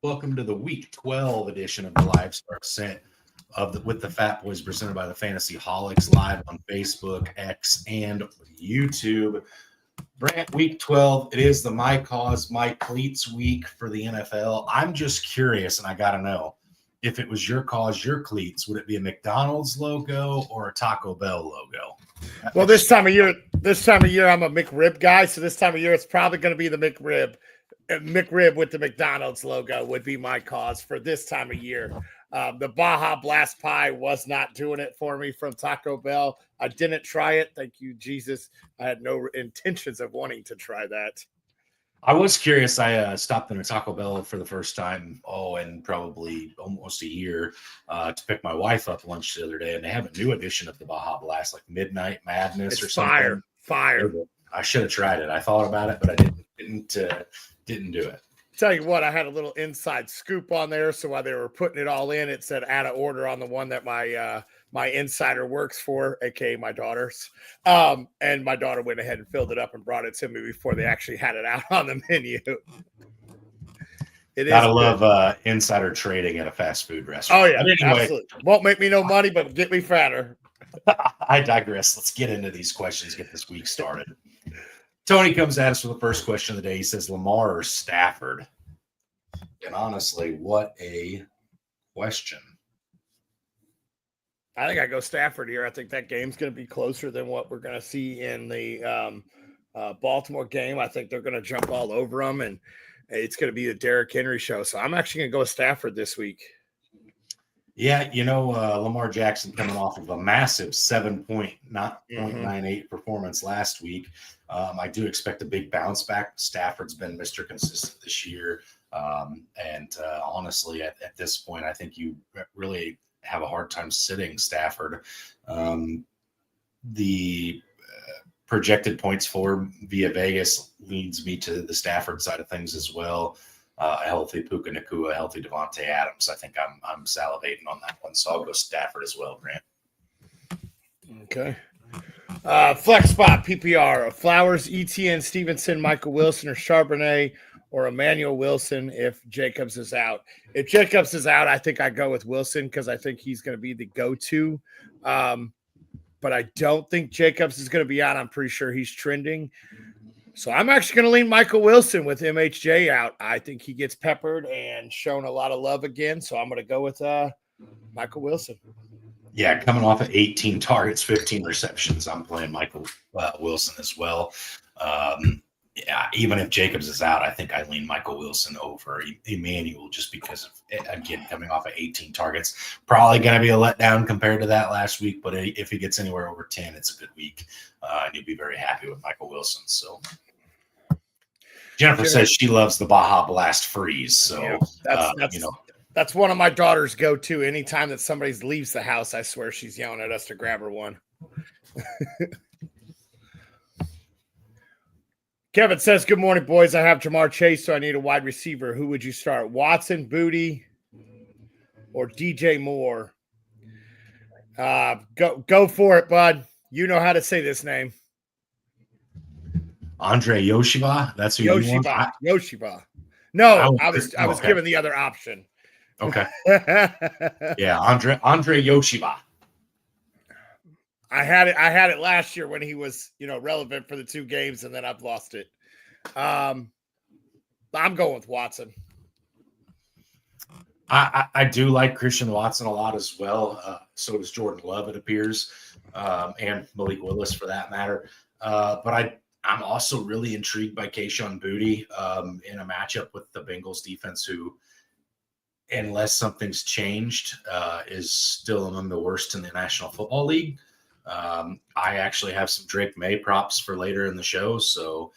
Welcome to the Week 12 edition of the Live Start Set with the Fatboyz presented by the Fantasy Holics live on Facebook, X, and YouTube. Brant, Week 12, it is the My Cause, My Cleats week for the NFL. I'm just curious, and I got to know, if it was your cause, your cleats, would it be a McDonald's logo or a Taco Bell logo? Well, this time of year, I'm a McRib guy, so this time of year, it's probably going to be the McRib. McRib with the McDonald's logo would be my cause for this time of year. The Baja Blast Pie was not doing it for me from Taco Bell. I didn't try it. Thank you, Jesus. I had no intentions of wanting to try that. I was curious. I stopped in a Taco Bell for the first time, in probably almost a year, to pick my wife up lunch the other day, and they have a new edition of the Baja Blast, like Midnight Madness or something. Fire. I should have tried it. I thought about it, but I didn't do it. Tell you what, I had a little inside scoop on there. So while they were putting it all in, it said add an order on the one that my insider works for, aka my daughter's. And my daughter went ahead and filled it up and brought it to me before they actually had it out on the menu. Gotta love insider trading at a fast food restaurant. Oh yeah, anyway, absolutely. Won't make me no money, but get me fatter. I digress. Let's get into these questions. Get this week started. Tony comes at us with the first question of the day. He says, Lamar or Stafford? And honestly, what a question. I think I go Stafford here. I think that game's going to be closer than what we're going to see in the Baltimore game. I think they're going to jump all over them, and it's going to be the Derrick Henry show. So I'm actually going to go with Stafford this week. Yeah, Lamar Jackson coming off of a massive 7.98 performance last week. I do expect a big bounce back. Stafford's been Mr. Consistent this year. Honestly, at this point, I think you really have a hard time sitting Stafford. The projected points for via Vegas leads me to the Stafford side of things as well. A healthy Puka Nacua, a healthy Devontae Adams. I think I'm salivating on that one, so I'll go Stafford as well, Grant. Okay. Flex spot PPR: Flowers, ETN, Stevenson, Michael Wilson, or Charbonnet, or Emmanuel Wilson if Jacobs is out. If Jacobs is out, I think I go with Wilson because I think he's going to be the go-to. But I don't think Jacobs is going to be out. I'm pretty sure he's trending. So I'm actually going to lean Michael Wilson with MHJ out. I think he gets peppered and shown a lot of love again. So I'm going to go with Michael Wilson. Yeah, coming off of 18 targets, 15 receptions, I'm playing Michael Wilson as well. Even if Jacobs is out, I think I lean Michael Wilson over Emmanuel just because of, again, coming off of 18 targets. Probably going to be a letdown compared to that last week, but if he gets anywhere over 10, it's a good week. And you'll be very happy with Michael Wilson. So Jennifer says she loves the Baja Blast freeze. So, that's one of my daughter's go-to. Anytime that somebody leaves the house, I swear she's yelling at us to grab her one. Kevin says, good morning, boys. I have Jamar Chase, so I need a wide receiver. Who would you start? Watson, Booty, or DJ Moore? Go for it, bud. You know how to say this name. Andre Yoshiba? That's who you want? Yoshiba. No, I was given the other option. Okay. Yeah, Andre Yoshiba. I had it last year when he was, relevant for the 2 games, and then I've lost it. I'm going with Watson. I do like Christian Watson a lot as well. So does Jordan Love, it appears, and Malik Willis for that matter. But I'm also really intrigued by Kayshon Boutte in a matchup with the Bengals defense, who, unless something's changed, is still among the worst in the National Football League. I actually have some Drake May props for later in the show, so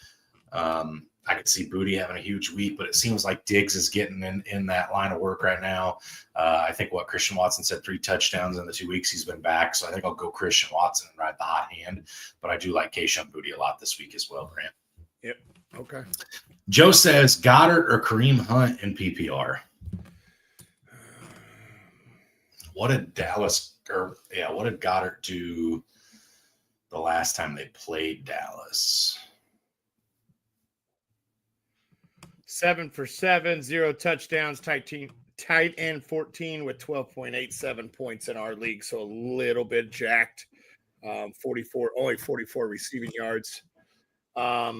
I could see Boutte having a huge week, but it seems like Diggs is getting in that line of work right now. I think what Christian Watson said, 3 touchdowns in the 2 weeks he's been back, so I think I'll go Christian Watson and ride the hot hand, but I do like Kayshon Boutte a lot this week as well, Grant. Yep. Okay. Joe says Goddard or Kareem Hunt in PPR. What did Goddard do the last time they played Dallas? 7 for 7, 0 touchdowns, tight end 14 with 12.87 points in our league. So a little bit jacked. only 44 receiving yards. How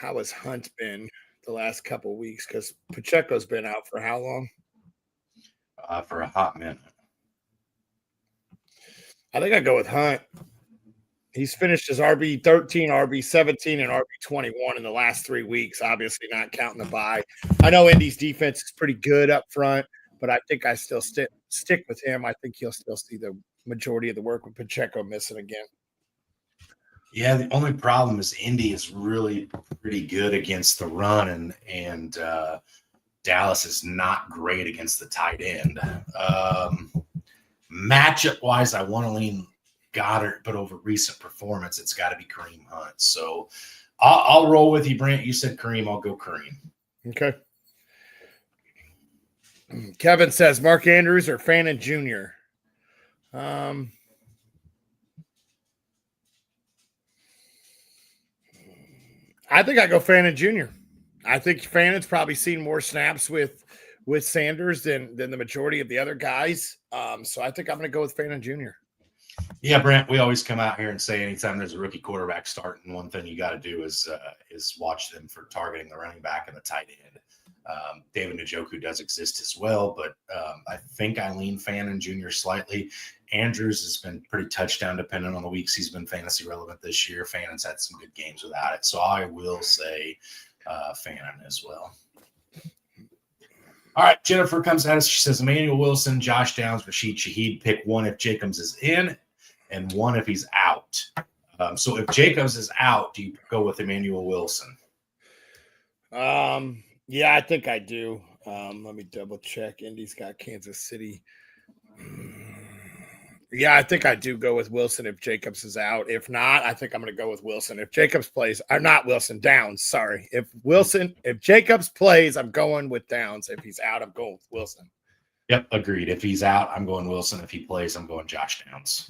has Hunt been the last couple of weeks? Because Pacheco's been out for how long? For a hot minute. I think I go with Hunt. He's finished his RB 13, RB 17, and RB 21 in the last 3 weeks. Obviously, not counting the bye. I know Indy's defense is pretty good up front, but I think I still stick with him. I think he'll still see the majority of the work with Pacheco missing again. Yeah, the only problem is Indy is really pretty good against the run, and Dallas is not great against the tight end. Matchup wise, I want to lean Goddard, but over recent performance, it's got to be Kareem Hunt. So I'll roll with you, Brent. You said Kareem, I'll go Kareem. Okay. Kevin says Mark Andrews or Fannin Jr. I think I go Fannin Jr. I think Fannin's probably seen more snaps with Sanders than the majority of the other guys. So I think I'm going to go with Fannin Jr. Yeah, Brent, we always come out here and say anytime there's a rookie quarterback starting, one thing you got to do is watch them for targeting the running back and the tight end. David Njoku does exist as well, but I think I lean Fannin Jr. slightly. Andrews has been pretty touchdown dependent on the weeks he's been fantasy relevant this year. Fannin's had some good games without it, so I will say Fannin as well. All right, Jennifer comes at us. She says Emmanuel Wilson, Josh Downs, Rashid Shaheed. Pick one if Jacobs is in and one if he's out. So if Jacobs is out, do you go with Emmanuel Wilson? Yeah, I think I do. Let me double check. Indy's got Kansas City. Yeah, I think I do go with Wilson if Jacobs is out. If not, I think I'm going to go with Wilson. If Jacobs plays, or not Wilson, Downs, sorry. If Jacobs plays, I'm going with Downs. If he's out, I'm going with Wilson. Yep, agreed. If he's out, I'm going Wilson. If he plays, I'm going Josh Downs.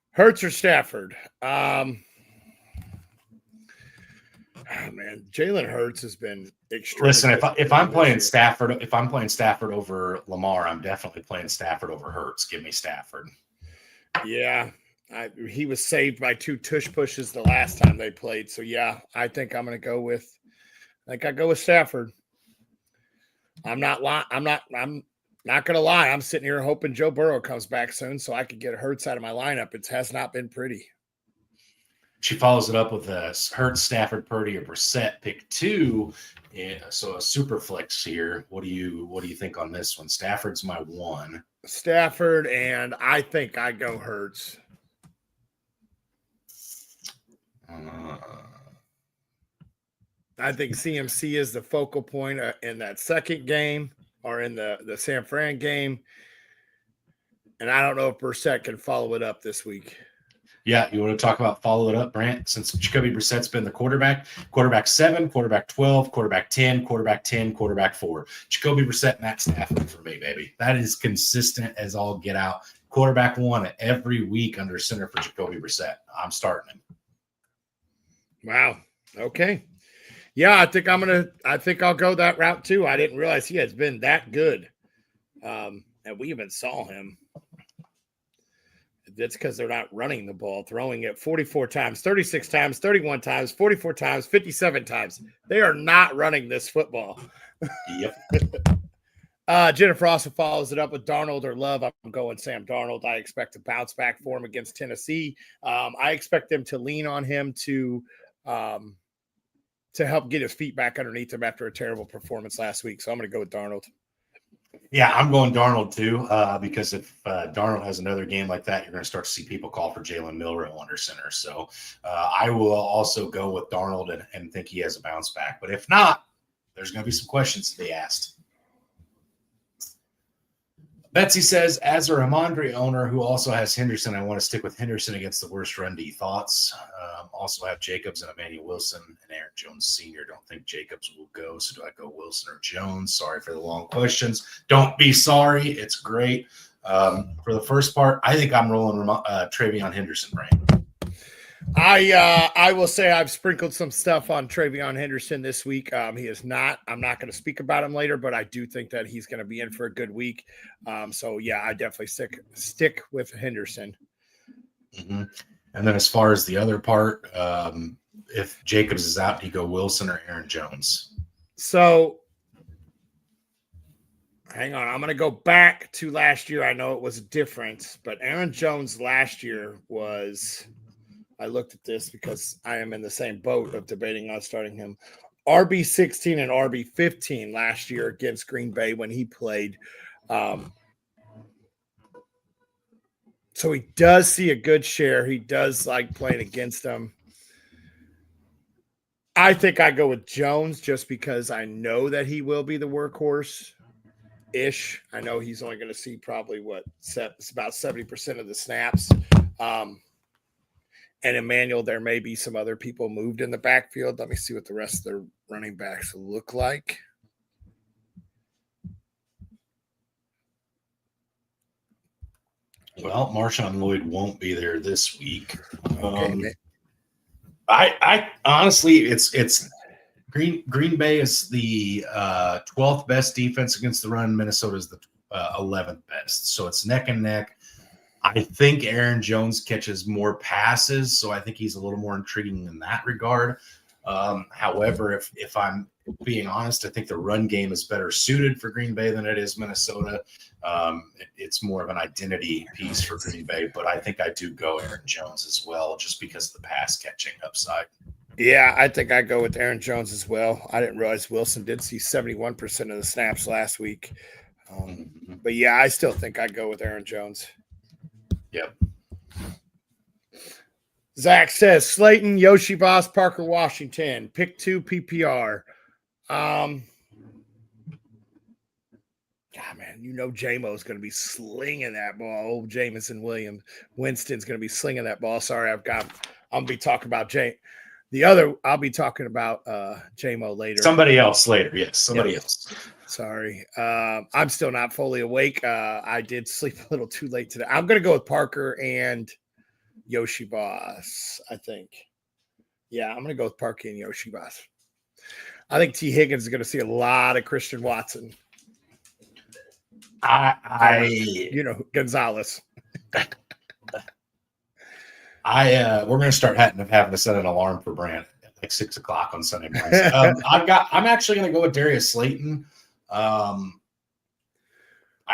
Hurts or Stafford? Man, Jalen Hurts has been extremely. Listen, if I'm playing Stafford over Lamar, I'm definitely playing Stafford over Hurts. Give me Stafford. Yeah, he was saved by 2 tush pushes the last time they played. So yeah, I think I'm going to go with. I go with Stafford. I'm not going to lie. I'm sitting here hoping Joe Burrow comes back soon so I could get Hurts out of my lineup. It has not been pretty. She follows it up with a Hurts, Stafford, Purdy, or Brissett. Pick 2. Yeah, so a super flex here. What do you think on this one? Stafford's my 1. Stafford, and I think I go Hurts. I think CMC is the focal point in that second game or in the San Fran game. And I don't know if Brissett can follow it up this week. Yeah, you want to talk about follow it up, Brant? Since Jacoby Brissett's been the quarterback 7, quarterback 12, quarterback 10, quarterback 10, quarterback 4. Jacoby Brissett, Matt Stafford for me, baby. That is consistent as all get out. Quarterback 1 every week under center for Jacoby Brissett. I'm starting him. Wow. Okay. Yeah, I think I'll go that route too. I didn't realize he has been that good. And we even saw him. That's because they're not running the ball, throwing it 44 times, 36 times, 31 times, 44 times, 57 times. They are not running this football. Yep. Jennifer also follows it up with Darnold or Love. I'm going Sam Darnold. I expect to bounce back for him against Tennessee. I expect them to lean on him to help get his feet back underneath him after a terrible performance last week. So I'm going to go with Darnold. Yeah, I'm going Darnold too, because if Darnold has another game like that, you're going to start to see people call for Jalen Milroe under center. So I will also go with Darnold and think he has a bounce back. But if not, there's going to be some questions to be asked. Betsy says, as a Ramondre owner who also has Henderson, I want to stick with Henderson against the worst run D. Thoughts? Also have Jacobs and Emmanuel Wilson and Aaron Jones Sr. Don't think Jacobs will go. So do I go Wilson or Jones? Sorry for the long questions. Don't be sorry. It's great. For the first part, I think I'm rolling Travion Henderson, right? I will say I've sprinkled some stuff on Travion Henderson this week. He is not. I'm not going to speak about him later, but I do think that he's going to be in for a good week. So yeah, I definitely stick with Henderson. Mm-hmm. And then as far as the other part, if Jacobs is out, do you go Wilson or Aaron Jones? So hang on, I'm going to go back to last year. I know it was a difference, but Aaron Jones last year was. I looked at this because I am in the same boat of debating on starting him. RB16 and RB15 last year against Green Bay when he played. So he does see a good share. He does like playing against them. I think I go with Jones just because I know that he will be the workhorse-ish. I know he's only going to see probably it's about 70% of the snaps. And Emmanuel, there may be some other people moved in the backfield. Let me see what the rest of the running backs look like. Well, Marshawn Lloyd won't be there this week. Okay. I honestly, it's Green Bay is the 12th best defense against the run. Minnesota is the 11th best. So it's neck and neck. I think Aaron Jones catches more passes, so I think he's a little more intriguing in that regard. However, if I'm being honest, I think the run game is better suited for Green Bay than it is Minnesota. It's more of an identity piece for Green Bay, but I think I do go Aaron Jones as well, just because of the pass catching upside. Yeah, I think I go with Aaron Jones as well. I didn't realize Wilson did see 71% of the snaps last week. But yeah, I still think I go with Aaron Jones. Yep. Zach says Slayton, Yoshi Voss, Parker Washington, pick 2 PPR. God, man, you know J-Mo's going to be slinging that ball. Old Jameson Winston's going to be slinging that ball. Sorry, I'm going to be talking about I'll be talking about J-Mo later. Somebody else later. Yes, somebody else. Sorry. I'm still not fully awake. I did sleep a little too late today. I'm going to go with Parker and Yoshi Voss, I think. Yeah, I'm going to go with Parker and Yoshi Voss. I think T. Higgins is going to see a lot of Christian Watson. Gonzalez. We're going to start having to set an alarm for Brant at like 6 o'clock on Sunday mornings. I'm actually going to go with Darius Slayton. I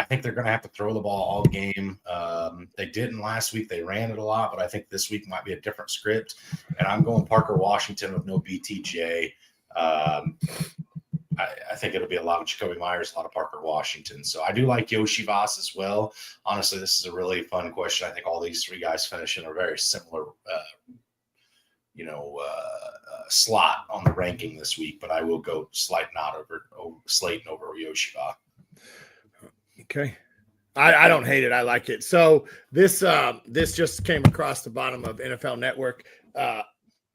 think they're going to have to throw the ball all game. They didn't last week. They ran it a lot, but I think this week might be a different script. And I'm going Parker Washington with no BTJ. I think it'll be a lot of Jacoby Myers, a lot of Parker Washington. So I do like Yoshi Voss as well. Honestly, this is a really fun question. I think all these three guys finish in a very similar, slot on the ranking this week. But I will go Slayton over Yoshi Voss. Okay. I don't hate it. I like it. So this just came across the bottom of NFL Network.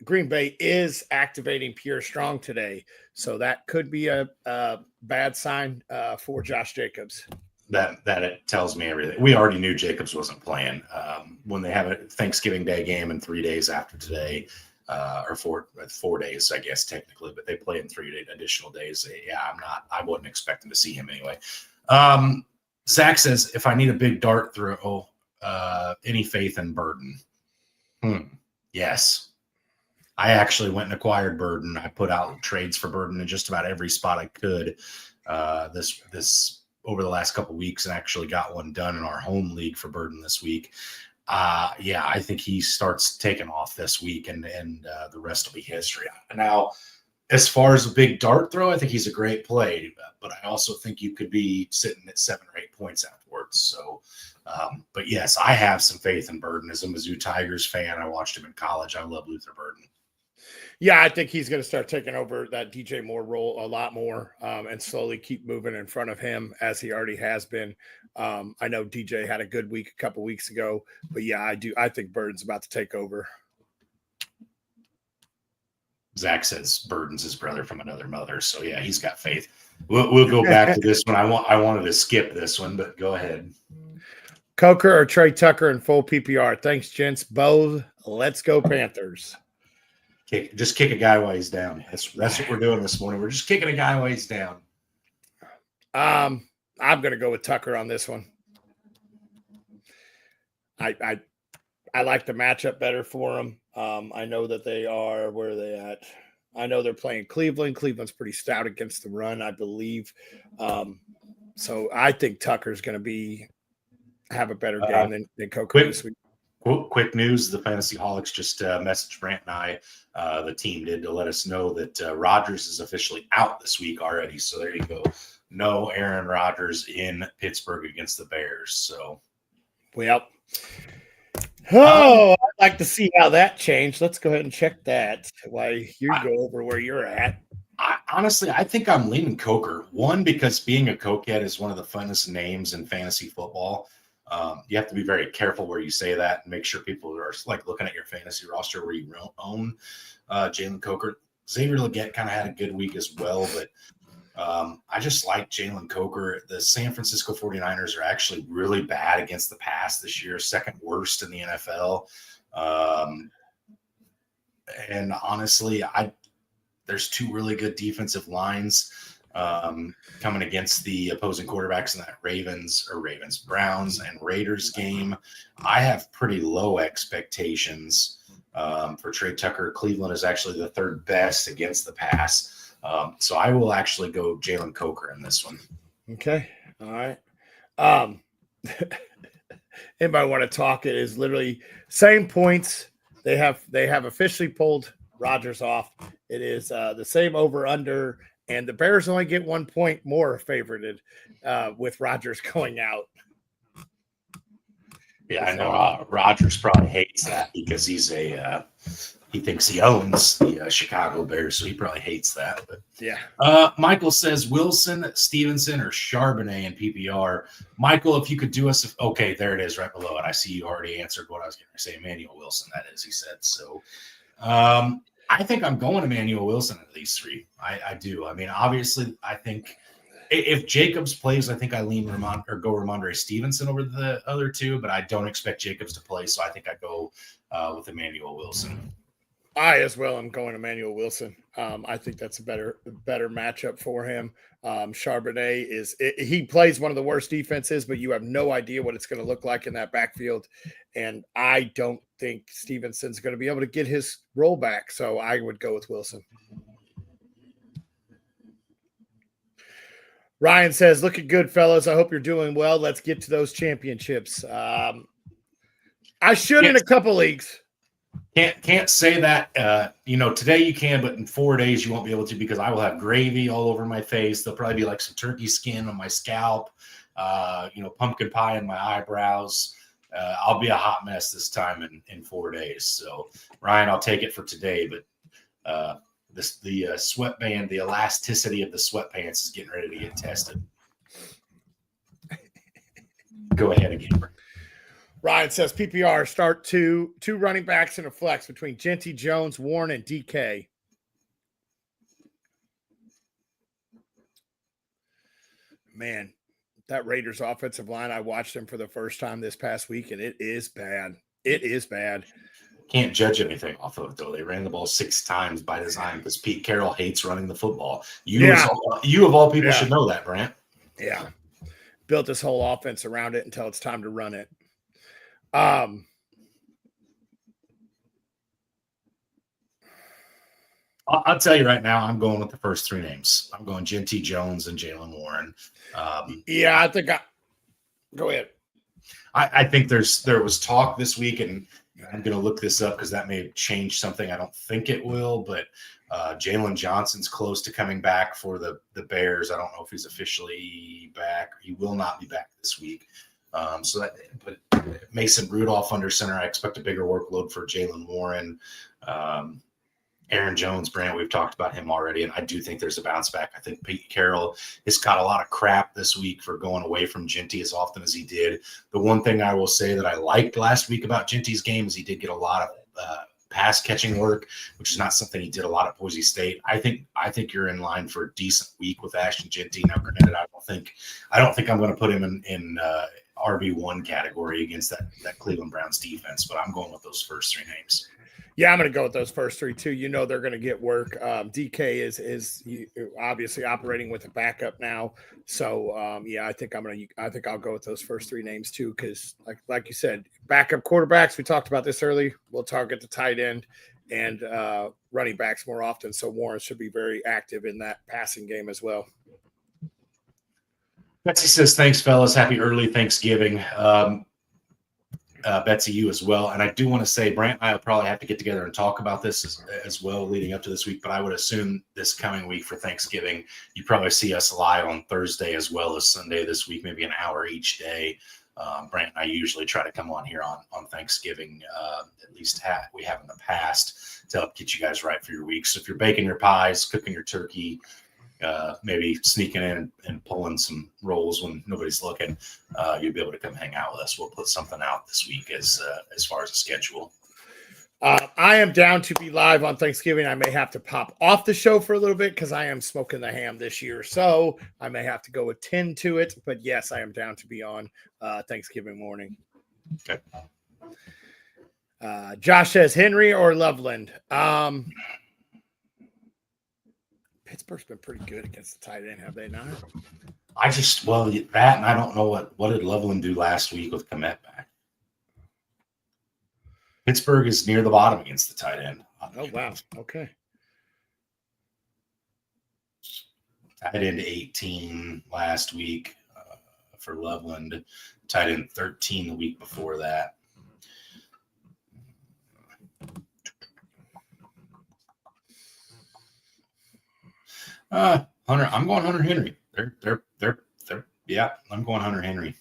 Green Bay is activating Pierre Strong today, so that could be a bad sign for Josh Jacobs. That it tells me everything. We already knew Jacobs wasn't playing when they have a Thanksgiving Day game in 3 days after today, or 4 days, I guess technically, but they play in 3 additional days. Yeah, I wasn't expecting to see him anyway. Zach says, if I need a big dart throw, any faith in Burden? Yes. I actually went and acquired Burden. I put out trades for Burden in just about every spot I could this over the last couple of weeks, and actually got one done in our home league for Burden this week. I think he starts taking off this week, and the rest will be history. Now, as far as a big dart throw, I think he's a great play, but I also think you could be sitting at 7 or 8 points afterwards. So, but yes, I have some faith in Burden as a Mizzou Tigers fan. I watched him in college. I love Luther Burden. Yeah, I think he's going to start taking over that DJ Moore role a lot more, and slowly keep moving in front of him as he already has been. I know DJ had a good week a couple weeks ago, but yeah, I think Burden's about to take over. Zach says Burden's his brother from another mother, so yeah, he's got faith. We'll go back to this one. I wanted to skip this one, but go ahead. Coker or Trey Tucker in full PPR. Thanks, gents. Both. Let's go Panthers. Just kick a guy while he's down. That's what we're doing this morning. We're just kicking a guy while he's down. I'm going to go with Tucker on this one. I like the matchup better for them. I know that they are where are they at. I know they're playing Cleveland. Cleveland's pretty stout against the run, I believe. So I think Tucker's going to have a better game than Coker this week. Quick news: the Fantasy Holics just messaged Brant and I, the team did, to let us know that Rodgers is officially out this week already. So there you go. No Aaron Rodgers in Pittsburgh against the Bears. So, well, I'd like to see how that changed. Let's go ahead and check that while you go over where you're at. Honestly, I think I'm leaning Coker. One, because being a cokehead is one of the funnest names in fantasy football. You have to be very careful where you say that and make sure people are like looking at your fantasy roster where you own Jalen Coker. Xavier Legette kind of had a good week as well, but I just like Jalen Coker. The San Francisco 49ers are actually really bad against the pass this year, second worst in the NFL. And honestly, there's two really good defensive lines coming against the opposing quarterbacks in that Browns and Raiders game. I have pretty low expectations for Trey Tucker. Cleveland is actually the third best against the pass. So I will actually go Jalen Coker in this one. Okay. All right. Anybody want to talk? It is literally same points. They have officially pulled Rodgers off. It is the same over under, and the Bears only get 1 point more favorited with Rodgers going out. Yeah, I know Rodgers probably hates that because he thinks he owns the Chicago Bears, so he probably hates that. But yeah, Michael says Wilson, Stevenson, or Charbonnet in PPR. Michael, if you could do us, okay, there it is right below it. I see you already answered what I was going to say. Emmanuel Wilson, that is, he said. So I think I'm going Emmanuel Wilson at these three. I do. I mean, obviously, I think if Jacobs plays, I think I lean go Ramondre Stevenson over the other two, but I don't expect Jacobs to play, so I think I go with Emmanuel Wilson. I as well am going Emmanuel Wilson. I think that's a better matchup for him. Charbonnet he plays one of the worst defenses, but you have no idea what it's going to look like in that backfield. And I don't think Stevenson's going to be able to get his roll back. So I would go with Wilson. Ryan says, looking good, fellas. I hope you're doing well. Let's get to those championships. I should in a couple leagues. Can't say that. Today you can, but in 4 days you won't be able to because I will have gravy all over my face. There'll probably be like some turkey skin on my scalp, pumpkin pie in my eyebrows. I'll be a hot mess this time in 4 days. So Ryan, I'll take it for today, but the sweatband, the elasticity of the sweatpants is getting ready to get tested. Go ahead again. Ryan says PPR start two running backs in a flex between Genty, Jones, Warren, and DK. Man, that Raiders offensive line, I watched them for the first time this past week, and it is bad. It is bad. Can't judge anything off of it, though. They ran the ball 6 times by design because Pete Carroll hates running the football. You of all people should know that, Brant. Yeah. Built this whole offense around it until it's time to run it. I'll tell you right now, I'm going with the first 3 names. I'm going Genty, Jones, and Jalen Warren. I think go ahead. I think there was talk this week, and I'm going to look this up because that may change something. I don't think it will, but Jalen Johnson's close to coming back for the Bears. I don't know if he's officially back. He will not be back this week. But Mason Rudolph under center, I expect a bigger workload for Jalen Warren. Aaron Jones, Brant, we've talked about him already, and I do think there's a bounce back. I think Pete Carroll has got a lot of crap this week for going away from Genty as often as he did. The one thing I will say that I liked last week about Genty's game is he did get a lot of pass catching work, which is not something he did a lot at Boise State. I think you're in line for a decent week with Ashton Genty. Now, granted, I don't think I'm going to put him in RB1 category against that Cleveland Browns defense. But I'm going with those first three names. Yeah, I'm going to go with those first three too. They're going to get work. DK is obviously operating with a backup now, so I think I'll go with those first three names too, because like you said, backup quarterbacks. We talked about this early. We'll target the tight end and running backs more often. So Warren should be very active in that passing game as well. Betsy says, "Thanks, fellas. Happy early Thanksgiving." Betsy, you as well. And I do want to say, Brant and I will probably have to get together and talk about this as well leading up to this week. But I would assume this coming week for Thanksgiving, you probably see us live on Thursday as well as Sunday this week, maybe an hour each day. Brant and I usually try to come on here on Thanksgiving, at least we have in the past, to help get you guys right for your week. So if you're baking your pies, cooking your turkey, maybe sneaking in and pulling some rolls when nobody's looking, you'll be able to come hang out with us. We'll put something out this week as far as a schedule. I am down to be live on Thanksgiving. I may have to pop off the show for a little bit because I am smoking the ham this year. So I may have to go attend to it. But yes, I am down to be on Thanksgiving morning. Okay. Josh says Henry or Loveland. Pittsburgh's been pretty good against the tight end, have they not? That, and I don't know what did Loveland do last week with Komet back. Pittsburgh is near the bottom against the tight end. Oh, wow. Okay. Tight end 18 last week for Loveland. Tight end 13 the week before that. Hunter, I'm going Hunter Henry. I'm going Hunter Henry.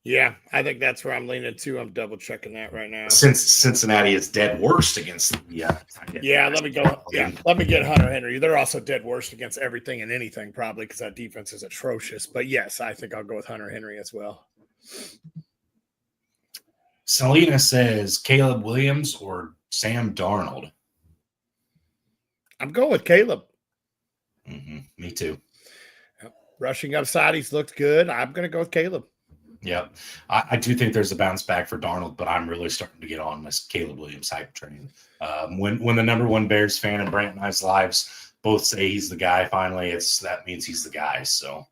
Yeah, I think that's where I'm leaning to. I'm double checking that right now. Since Cincinnati is dead worst against let me go. Yeah, let me get Hunter Henry. They're also dead worst against everything and anything, probably because that defense is atrocious. But yes, I think I'll go with Hunter Henry as well. Selena says Caleb Williams or Sam Darnold. I'm going with Caleb. Mm-hmm. Me too. Rushing upside, he's looked good. I'm going to go with Caleb. Yeah, I do think there's a bounce back for Darnold, but I'm really starting to get on this Caleb Williams hype train. When the number one Bears fan in Brant and I's lives both say he's the guy, finally, that means he's the guy. So,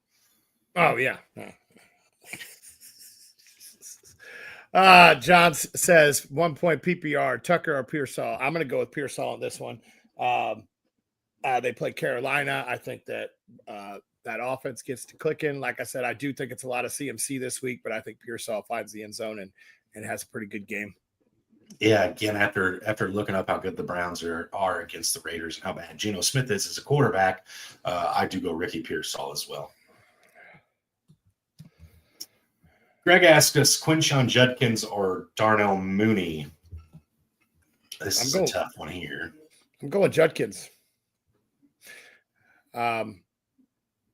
oh yeah. John says 1 point PPR, Tucker or Pearsall. I'm going to go with Pearsall on this one. They play Carolina. I think that that offense gets to clicking. Like I said, I do think it's a lot of CMC this week, but I think Pearsall finds the end zone and has a pretty good game. Yeah, again, after looking up how good the Browns are against the Raiders and how bad Geno Smith is as a quarterback, I do go Ricky Pearsall as well. Greg asked us Quinshon Judkins or Darnell Mooney. This is a tough one here. I'm going Judkins.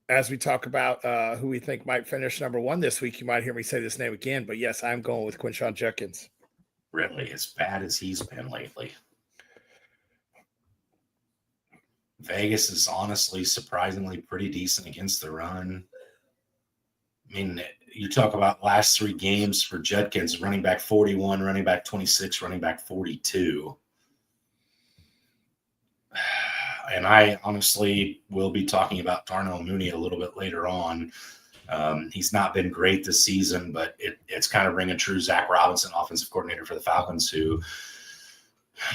As we talk about who we think might finish number one this week, you might hear me say this name again, but yes, I'm going with Quinshon Judkins. Really, as bad as he's been lately. Vegas is honestly surprisingly pretty decent against the run. I mean, you talk about last three games for Judkins, running back 41, running back 26, running back 42. And I honestly will be talking about Darnell Mooney a little bit later on. He's not been great this season, but it's kind of ringing true. Zach Robinson, offensive coordinator for the Falcons, who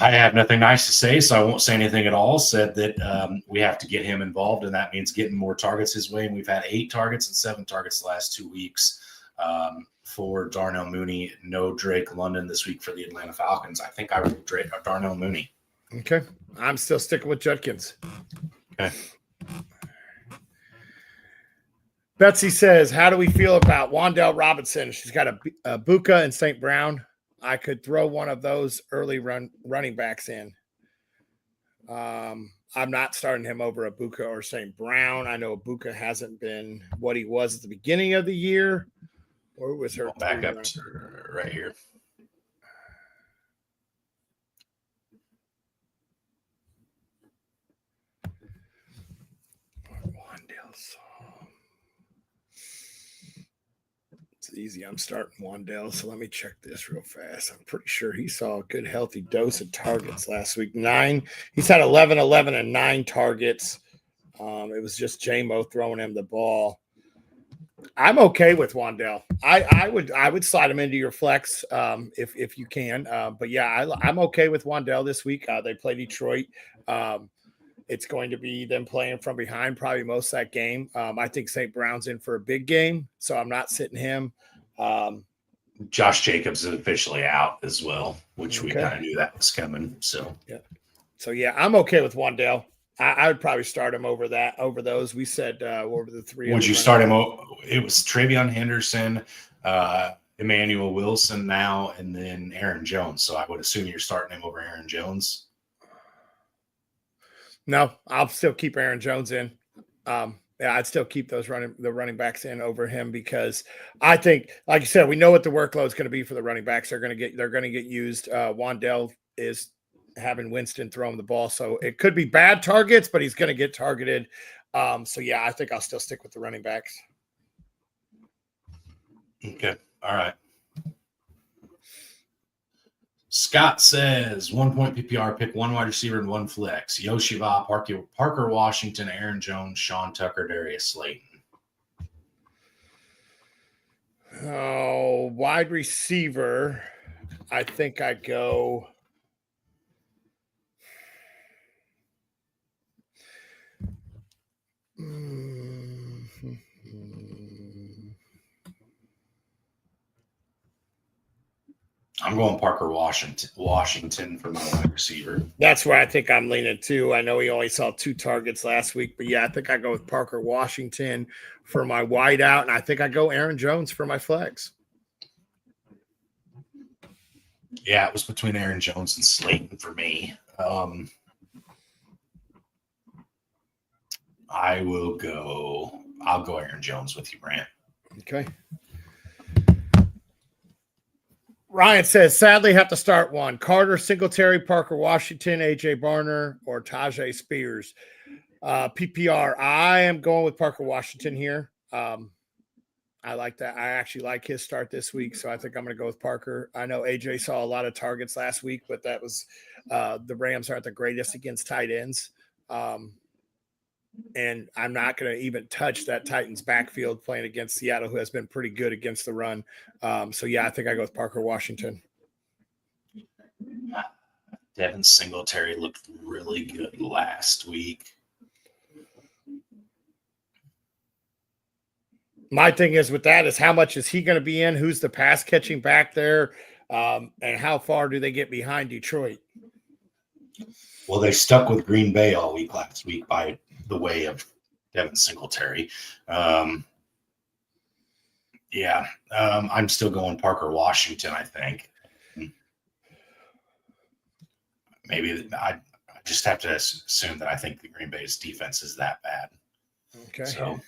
I have nothing nice to say, so I won't say anything at all, said that we have to get him involved, and that means getting more targets his way. And we've had 8 targets and 7 targets the last 2 weeks for Darnell Mooney. No Drake London this week for the Atlanta Falcons. I think I would Darnell Mooney. Okay. I'm still sticking with Judkins. Okay. Betsy says, how do we feel about Wan'Dale Robinson? She's got a Buka and St. Brown. I could throw one of those early running backs in. I'm not starting him over a Buka or St. Brown. I know Buka hasn't been what he was at the beginning of the year. Or was her back up to right here? easy. I'm starting Wandell, so let me check this real fast. I'm pretty sure he saw a good, healthy dose of targets last week. 9. He's had 11, 11, and 9 targets. It was just J-Mo throwing him the ball. I'm okay with Wandell. I would slide him into your flex if you can. But yeah, I'm okay with Wandell this week. They play Detroit. It's going to be them playing from behind probably most of that game. I think St. Brown's in for a big game, so I'm not sitting him. Josh Jacobs is officially out as well, which we Okay. kind of knew that was coming. So yeah, I'm okay with Wandell. I would probably start him over those. We said over the 3. Would you start him? It was Travion Henderson, Emmanuel Wilson now, and then Aaron Jones. So I would assume you're starting him over Aaron Jones. No, I'll still keep Aaron Jones in. Yeah, I'd still keep the running backs in over him because I think, like you said, we know what the workload is going to be for the running backs. They're going to get used. Wandell is having Winston throw him the ball, so it could be bad targets, but he's going to get targeted. So yeah, I think I'll still stick with the running backs. Okay, all right. Scott says 1 point PPR, pick 1 wide receiver and 1 flex. Yoshiva, Parker Washington, Aaron Jones, Sean Tucker, Darius Slayton. Oh, wide receiver. I think I go. I'm going Parker Washington for my wide receiver. That's where I think I'm leaning too. I know he only saw 2 targets last week, but yeah, I think I go with Parker Washington for my wideout, and I think I go Aaron Jones for my flex. Yeah, it was between Aaron Jones and Slayton for me. I'll go Aaron Jones with you, Brant. Okay. Ryan says, sadly, have to start one. Carter, Singletary, Parker Washington, AJ Barner, or Tajay Spears. PPR, I am going with Parker Washington here. I like that. I actually like his start this week, so I think I'm going to go with Parker. I know AJ saw a lot of targets last week, but that was the Rams aren't the greatest against tight ends. And I'm not going to even touch that Titans backfield playing against Seattle, who has been pretty good against the run. So, yeah, I think I go with Parker Washington. Devin Singletary looked really good last week. My thing is with that is how much is he going to be in? Who's the pass catching back there? And how far do they get behind Detroit? Well, they stuck with Green Bay all week last week by the way of Devin Singletary. I'm still going Parker Washington, I think. Maybe I just have to assume that I think the Green Bay's defense is that bad. Okay. So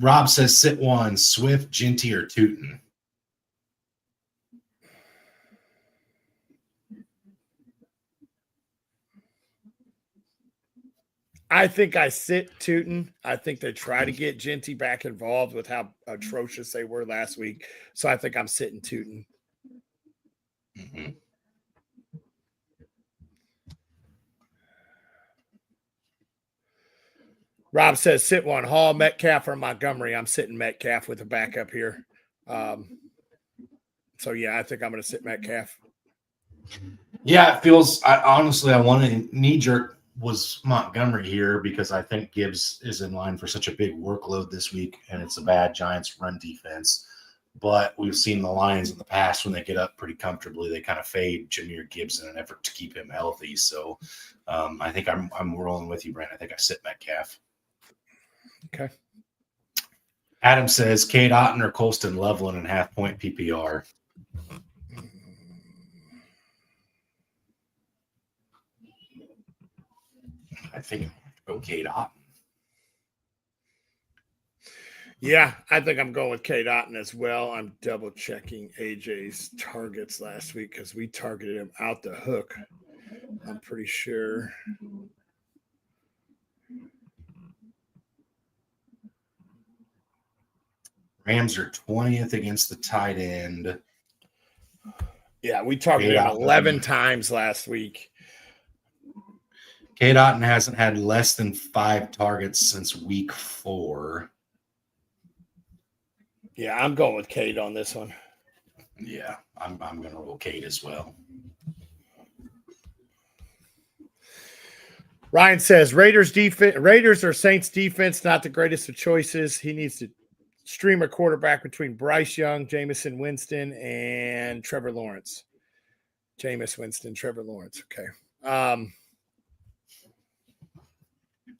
Rob says sit one, Swift, Ginty, or Tootin. I think I sit Tootin. I think they try to get Ginty back involved with how atrocious they were last week. So I think I'm sitting Tootin. Mm-hmm. Rob says sit one, Hall, Metcalf, or Montgomery. I'm sitting Metcalf with a backup here. So yeah, I think I'm going to sit Metcalf. Yeah, it feels. I wanted knee jerk was Montgomery here because I think Gibbs is in line for such a big workload this week, and it's a bad Giants run defense. But we've seen the Lions in the past when they get up pretty comfortably, they kind of fade Jahmyr Gibbs in an effort to keep him healthy. So I think I'm rolling with you, Brent. I think I sit Metcalf. Okay. Adam says Cade Otton or Colston Loveland and 0.5 point PPR. I think I'll go Cade Otton. Yeah, I think I'm going with Cade Otton as well. I'm double checking AJ's targets last week because we targeted him out the hook. I'm pretty sure. Rams are 20th against the tight end. Yeah, we targeted him 11 times last week. Cade Otton hasn't had less than 5 targets since week 4. Yeah, I'm going with Cade on this one. Yeah, I'm going to roll Cade as well. Ryan says Raiders or Saints defense, not the greatest of choices. He needs to stream a quarterback between Bryce Young, Jameis Winston, and Trevor Lawrence. Jameis Winston, Trevor Lawrence. Okay.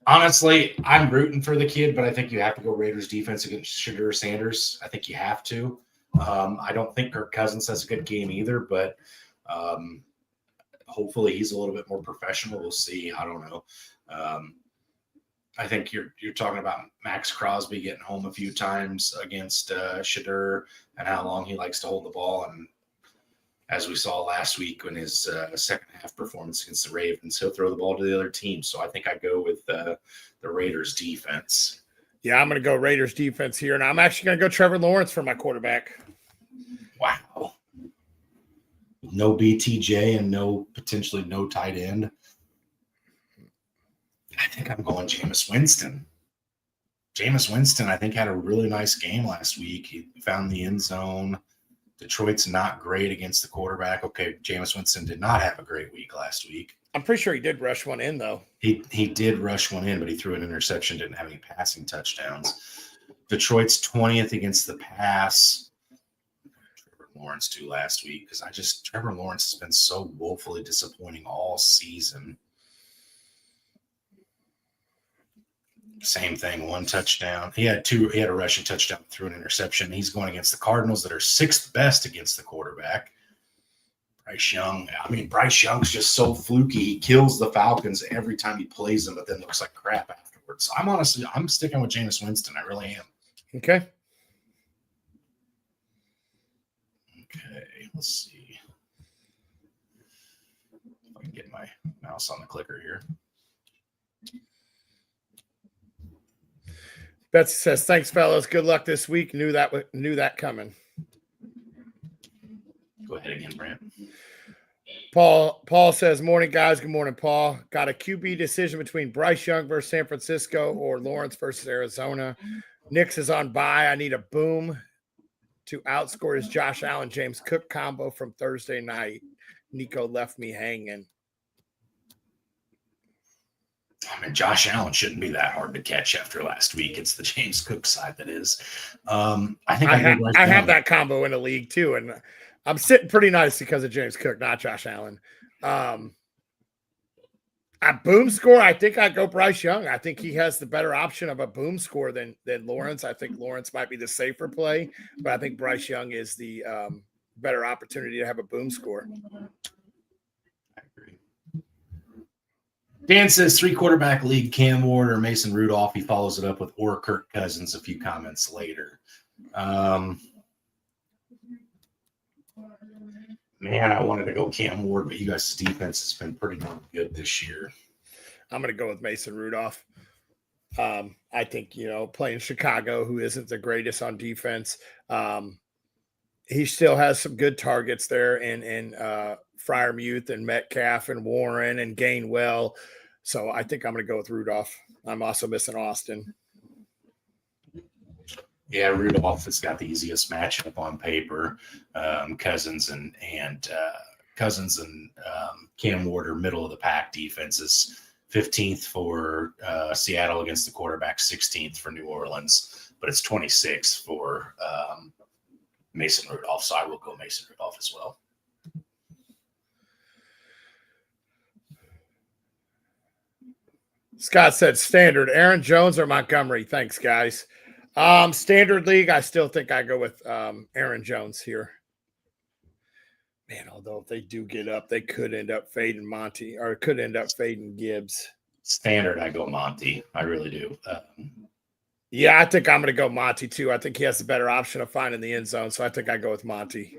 Honestly, I'm rooting for the kid, but I think you have to go Raiders defense against Shadur Sanders. I think you have to. I don't think Kirk Cousins has a good game either, but hopefully he's a little bit more professional. We'll see. I don't know. I think you're talking about Max Crosby getting home a few times against Shadur and how long he likes to hold the ball. And as we saw last week in his second half performance against the Ravens, he'll throw the ball to the other team. So I think I go with the Raiders defense. Yeah, I'm going to go Raiders defense here, and I'm actually going to go Trevor Lawrence for my quarterback. Wow. No BTJ and potentially no tight end. I think I'm going Jameis Winston. Jameis Winston, I think, had a really nice game last week. He found the end zone. Detroit's not great against the quarterback. Okay, Jameis Winston did not have a great week last week. I'm pretty sure he did rush one in, though. He did rush one in, but he threw an interception, didn't have any passing touchdowns. Detroit's 20th against the pass. Trevor Lawrence too last week because Trevor Lawrence has been so woefully disappointing all season. Same thing, 1 touchdown. He had a rushing touchdown through an interception. He's going against the Cardinals that are 6th best against the quarterback. Bryce Young's just so fluky. He kills the Falcons every time he plays them, but then looks like crap afterwards. So I'm sticking with Jameis Winston. I really am. Okay. Okay, let's see. If I can get my mouse on the clicker here. Betsy says, "Thanks, fellas. Good luck this week. Knew that coming." Go ahead again, Brent. Paul says, "Morning, guys. Good morning, Paul. Got a QB decision between Bryce Young versus San Francisco or Lawrence versus Arizona. Knicks is on bye. I need a boom to outscore his Josh Allen James Cook combo from Thursday night. Nico left me hanging." I mean, Josh Allen shouldn't be that hard to catch after last week. It's the James Cook side that is. I have that combo in the league too, and I'm sitting pretty nice because of James Cook, not Josh Allen. At boom score, I think I go Bryce Young. I think he has the better option of a boom score than Lawrence. I think Lawrence might be the safer play, but I think Bryce Young is the better opportunity to have a boom score. I agree. Dan says 3-quarterback league, Cam Ward or Mason Rudolph. He follows it up with or Kirk Cousins a few comments later. Man, I wanted to go Cam Ward, but you guys' defense has been pretty darn good this year. I'm going to go with Mason Rudolph. I think, playing Chicago, who isn't the greatest on defense, he still has some good targets there in Freiermuth and Metcalf and Warren and Gainwell. So I think I'm going to go with Rudolph. I'm also missing Austin. Yeah, Rudolph has got the easiest matchup on paper. Cousins and Cam Ward are middle of the pack defenses. 15th for Seattle against the quarterback, 16th for New Orleans, but it's 26th for Mason Rudolph. So I will go Mason Rudolph as well. Scott said standard. Aaron Jones or Montgomery? Thanks, guys. Standard league, I still think I go with Aaron Jones here. Man, although if they do get up, they could end up fading Monty or could end up fading Gibbs. Standard, I go Monty. I really do. Yeah, I think I'm going to go Monty too. I think he has the better option of finding the end zone, so I think I go with Monty.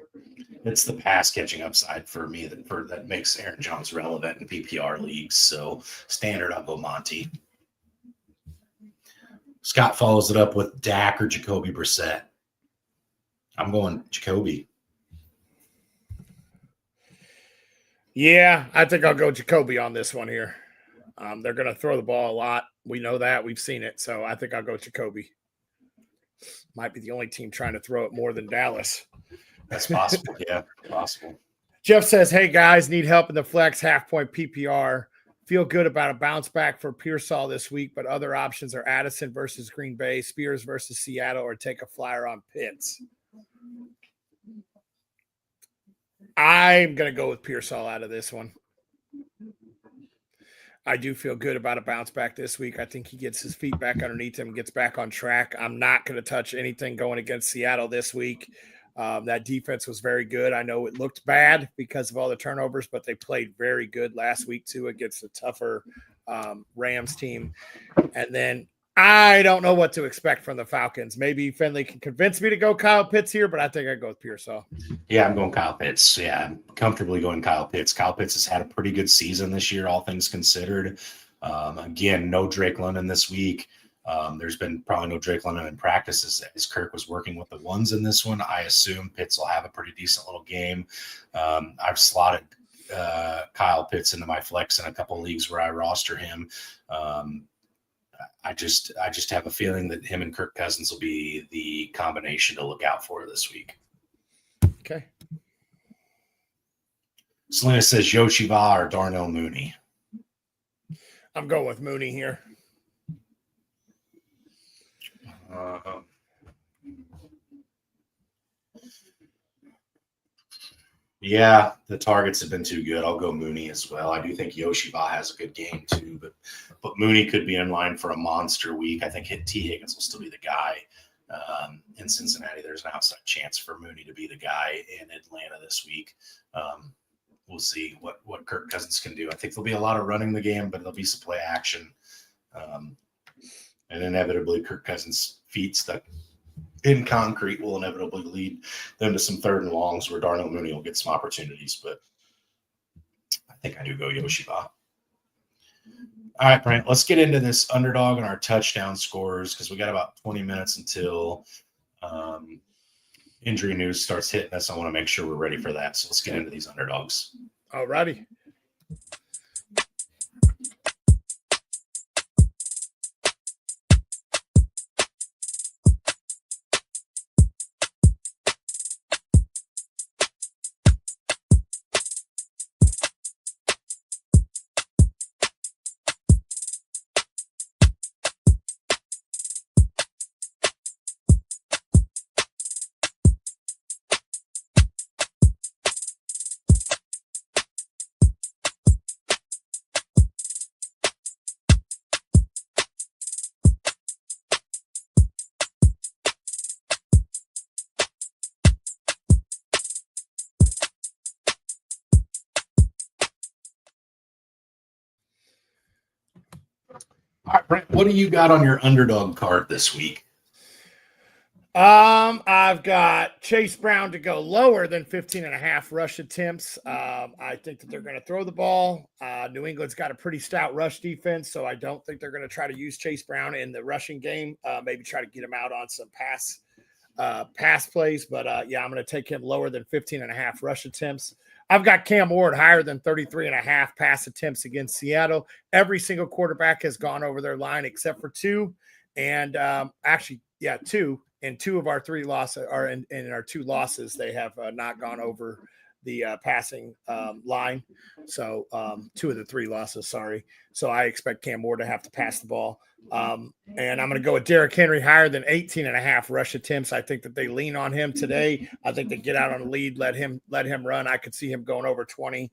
It's the pass catching upside for me that makes Aaron Jones relevant in PPR leagues. So standard, I'll go Monty. Scott follows it up with Dak or Jacoby Brissett. I'm going Jacoby. Yeah, I think I'll go Jacoby on this one here. They're going to throw the ball a lot. We know that. We've seen it. So I think I'll go Jacoby. Might be the only team trying to throw it more than Dallas. That's possible. Yeah, possible. Jeff says, hey, guys, need help in the flex half-point PPR. Feel good about a bounce back for Pearsall this week, but other options are Addison versus Green Bay, Spears versus Seattle, or take a flyer on Pitts. I'm going to go with Pearsall out of this one. I do feel good about a bounce back this week. I think he gets his feet back underneath him, gets back on track. I'm not going to touch anything going against Seattle this week. That defense was very good. I know it looked bad because of all the turnovers, but they played very good last week too against a tougher Rams team. And then I don't know what to expect from the Falcons. Maybe Finley can convince me to go Kyle Pitts here, but I think I go with Pearsall. Yeah, I'm going Kyle Pitts. Yeah, I'm comfortably going Kyle Pitts. Kyle Pitts has had a pretty good season this year, all things considered. Again, no Drake London this week. There's been probably no Drake London in practice as Kirk was working with the ones in this one. I assume Pitts will have a pretty decent little game. I've slotted Kyle Pitts into my flex in a couple leagues where I roster him. I just have a feeling that him and Kirk Cousins will be the combination to look out for this week. Okay. Selena says Yoshiva or Darnell Mooney. I'm going with Mooney here. Yeah, the targets have been too good. I'll go Mooney as well. I do think Yoshiva has a good game too, but Mooney could be in line for a monster week. I think T. Higgins will still be the guy. In Cincinnati, there's an outside chance for Mooney to be the guy in Atlanta this week. We'll see what Kirk Cousins can do. I think there'll be a lot of running the game, but there'll be some play action. And inevitably, Kirk Cousins' feet stuck in concrete will inevitably lead them to some third and longs where Darnell Mooney will get some opportunities. But I think I do go Yoshiva. All right, Brent, let's get into this underdog and our touchdown scores because we got about 20 minutes until injury news starts hitting us. I want to make sure we're ready for that. So let's get into these underdogs. All righty. All right, Brent, what do you got on your underdog card this week? I've got Chase Brown to go lower than 15.5 rush attempts. I think that they're going to throw the ball. New England's got a pretty stout rush defense, so I don't think they're going to try to use Chase Brown in the rushing game. Maybe try to get him out on some pass plays. But yeah, I'm going to take him lower than 15.5 rush attempts. I've got Cam Ward higher than 33.5 pass attempts against Seattle. Every single quarterback has gone over their line except for two. And two. And two of our three losses are in our two losses. They have not gone over the passing line. So two of the three losses, sorry. So I expect Cam Ward to have to pass the ball. And I'm going to go with Derrick Henry higher than 18.5 rush attempts. I think that they lean on him today. I think they get out on a lead, let him run. I could see him going over 20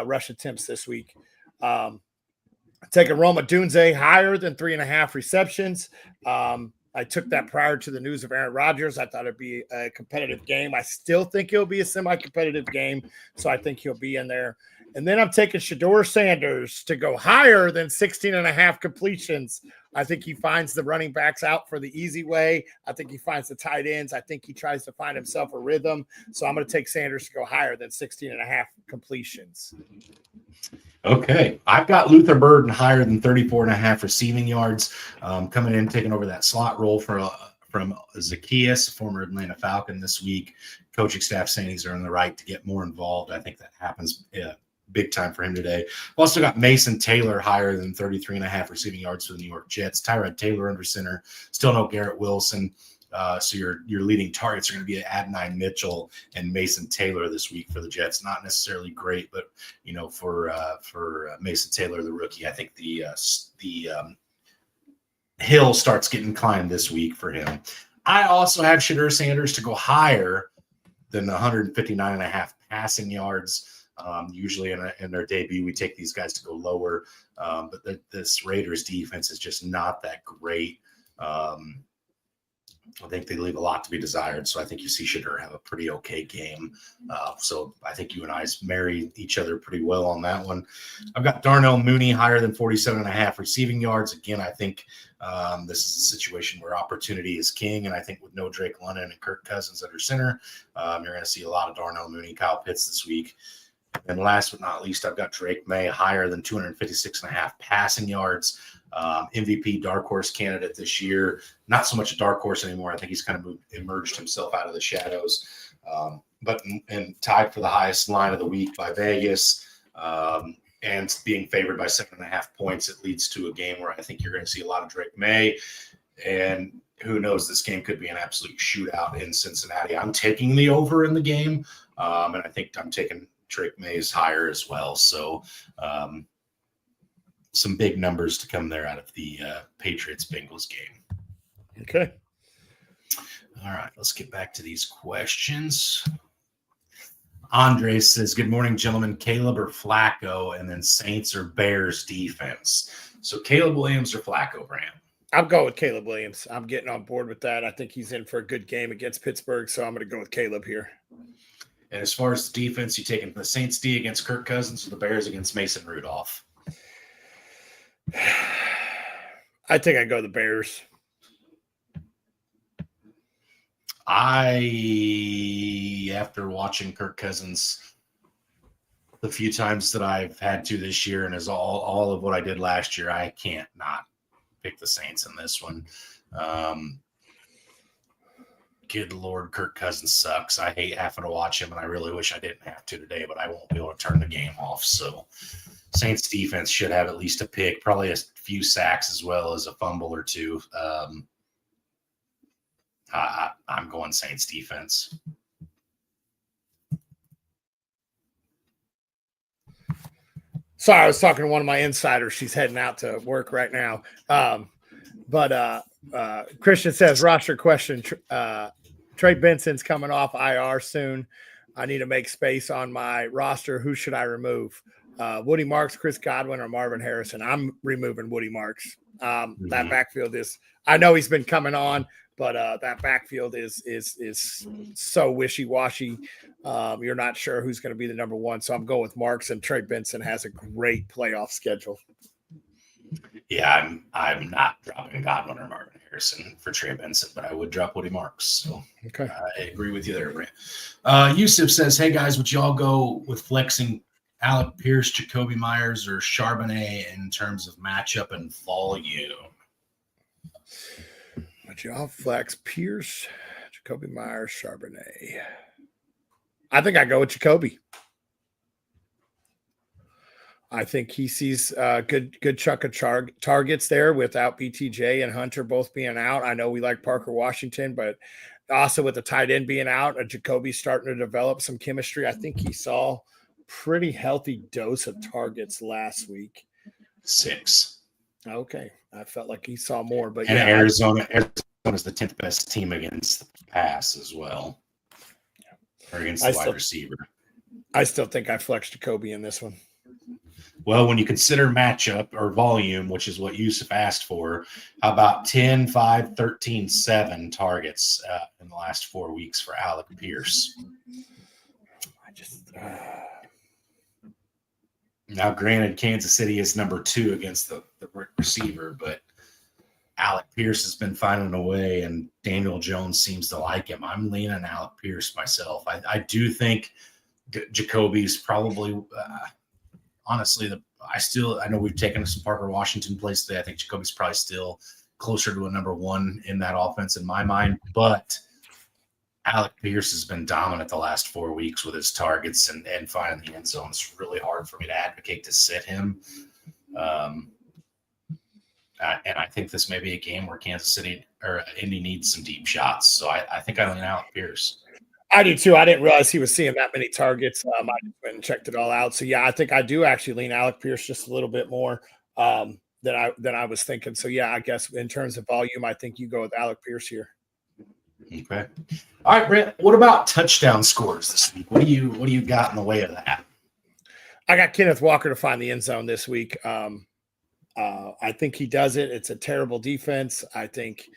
rush attempts this week. Taking Roma Dunze higher than 3.5 receptions. I took that prior to the news of Aaron Rodgers. I thought it'd be a competitive game. I still think it'll be a semi-competitive game, so I think he'll be in there. And then I'm taking Shedeur Sanders to go higher than 16.5 completions. I think he finds the running backs out for the easy way. I think he finds the tight ends. I think he tries to find himself a rhythm. So I'm going to take Sanders to go higher than 16.5 completions. Okay. I've got Luther Burden higher than 34.5 receiving yards, coming in, taking over that slot role for from Zacchaeus, former Atlanta Falcon, this week. Coaching staff saying he's earned the right to get more involved. I think that happens big time for him today. Also got Mason Taylor higher than 33.5 receiving yards for the New York Jets. Tyrod Taylor under center. Still no Garrett Wilson. So your leading targets are going to be Adonai Mitchell and Mason Taylor this week for the Jets. Not necessarily great, but for Mason Taylor, the rookie, I think the hill starts getting climbed this week for him. I also have Shadur Sanders to go higher than 159.5 passing yards. Usually in their debut, we take these guys to go lower, but this Raiders defense is just not that great. I think they leave a lot to be desired. So I think you see Shadur have a pretty okay game. So I think you and I marry each other pretty well on that one. I've got Darnell Mooney higher than 47.5 receiving yards. Again, I think this is a situation where opportunity is king. And I think with no Drake London and Kirk Cousins under center, you're going to see a lot of Darnell Mooney, Kyle Pitts this week. And last but not least, I've got Drake May higher than 256.5 passing yards. MVP dark horse candidate this year. Not so much a dark horse anymore. I think he's kind of emerged himself out of the shadows. But tied for the highest line of the week by Vegas. And being favored by 7.5 points, it leads to a game where I think you're going to see a lot of Drake May. And who knows, this game could be an absolute shootout in Cincinnati. I'm taking the over in the game. And I think I'm taking Drake May's higher as well. So some big numbers to come there out of the Patriots-Bengals game. Okay. All right, let's get back to these questions. Andre says, good morning, gentlemen. Caleb or Flacco, and then Saints or Bears defense. So Caleb Williams or Flacco, Brand? I'll go with Caleb Williams. I'm getting on board with that. I think he's in for a good game against Pittsburgh, so I'm going to go with Caleb here. And as far as the defense, you taking the Saints D against Kirk Cousins or the Bears against Mason Rudolph? I think I go the Bears. After watching Kirk Cousins the few times that I've had to this year, and as all of what I did last year, I can't not pick the Saints in this one. Good Lord, Kirk Cousins sucks. I hate having to watch him, and I really wish I didn't have to today, but I won't be able to turn the game off. So Saints defense should have at least a pick, probably a few sacks as well as a fumble or two. I'm going Saints defense. Sorry, I was talking to one of my insiders. She's heading out to work right now. But Christian says, roster question. Trey Benson's coming off IR soon. I need to make space on my roster. Who should I remove? Woody Marks, Chris Godwin, or Marvin Harrison? I'm removing Woody Marks. That backfield is – I know he's been coming on, but that backfield is so wishy-washy. You're not sure who's going to be the number one, so I'm going with Marks, and Trey Benson has a great playoff schedule. Yeah, I'm not dropping Godwin or Marvin Harrison for Trey Benson, but I would drop Woody Marks. So okay. I agree with you there, Brent. Yusuf says, hey, guys, would y'all go with flexing Alec Pierce, Jacoby Myers, or Charbonnet in terms of matchup and volume? Would y'all flex Pierce, Jacoby Myers, Charbonnet? I think I go with Jacoby. I think he sees a good chunk of targets there without BTJ and Hunter both being out. I know we like Parker Washington, but also with the tight end being out, Jacoby's starting to develop some chemistry. I think he saw pretty healthy dose of targets last week. 6. Okay. I felt like he saw more, but and yeah, Arizona's the 10th best team against the pass as well. Or against the wide receiver. I still think I flexed Jacoby in this one. Well, when you consider matchup or volume, which is what Yusuf asked for, how about 10, 5, 13, 7 targets in the last 4 weeks for Alec Pierce? Now, granted, Kansas City is number 2 against the receiver, but Alec Pierce has been finding a way, and Daniel Jones seems to like him. I'm leaning Alec Pierce myself. I do think Jacoby's probably honestly, I know we've taken some Parker Washington plays today. I think Jacoby's probably still closer to a number one in that offense in my mind. But Alec Pierce has been dominant the last 4 weeks with his targets and finding the end zone. It's really hard for me to advocate to sit him. And I think this may be a game where Kansas City or Indy needs some deep shots. So I think I lean Alec Pierce. I do too. I didn't realize he was seeing that many targets. I just went and checked it all out. So yeah, I think I do actually lean Alec Pierce just a little bit more than I was thinking. So yeah, I guess in terms of volume, I think you go with Alec Pierce here. Okay. All right, Brent. What about touchdown scores this week? What do you got in the way of that? I got Kenneth Walker to find the end zone this week. I think he does it. It's a terrible defense. I think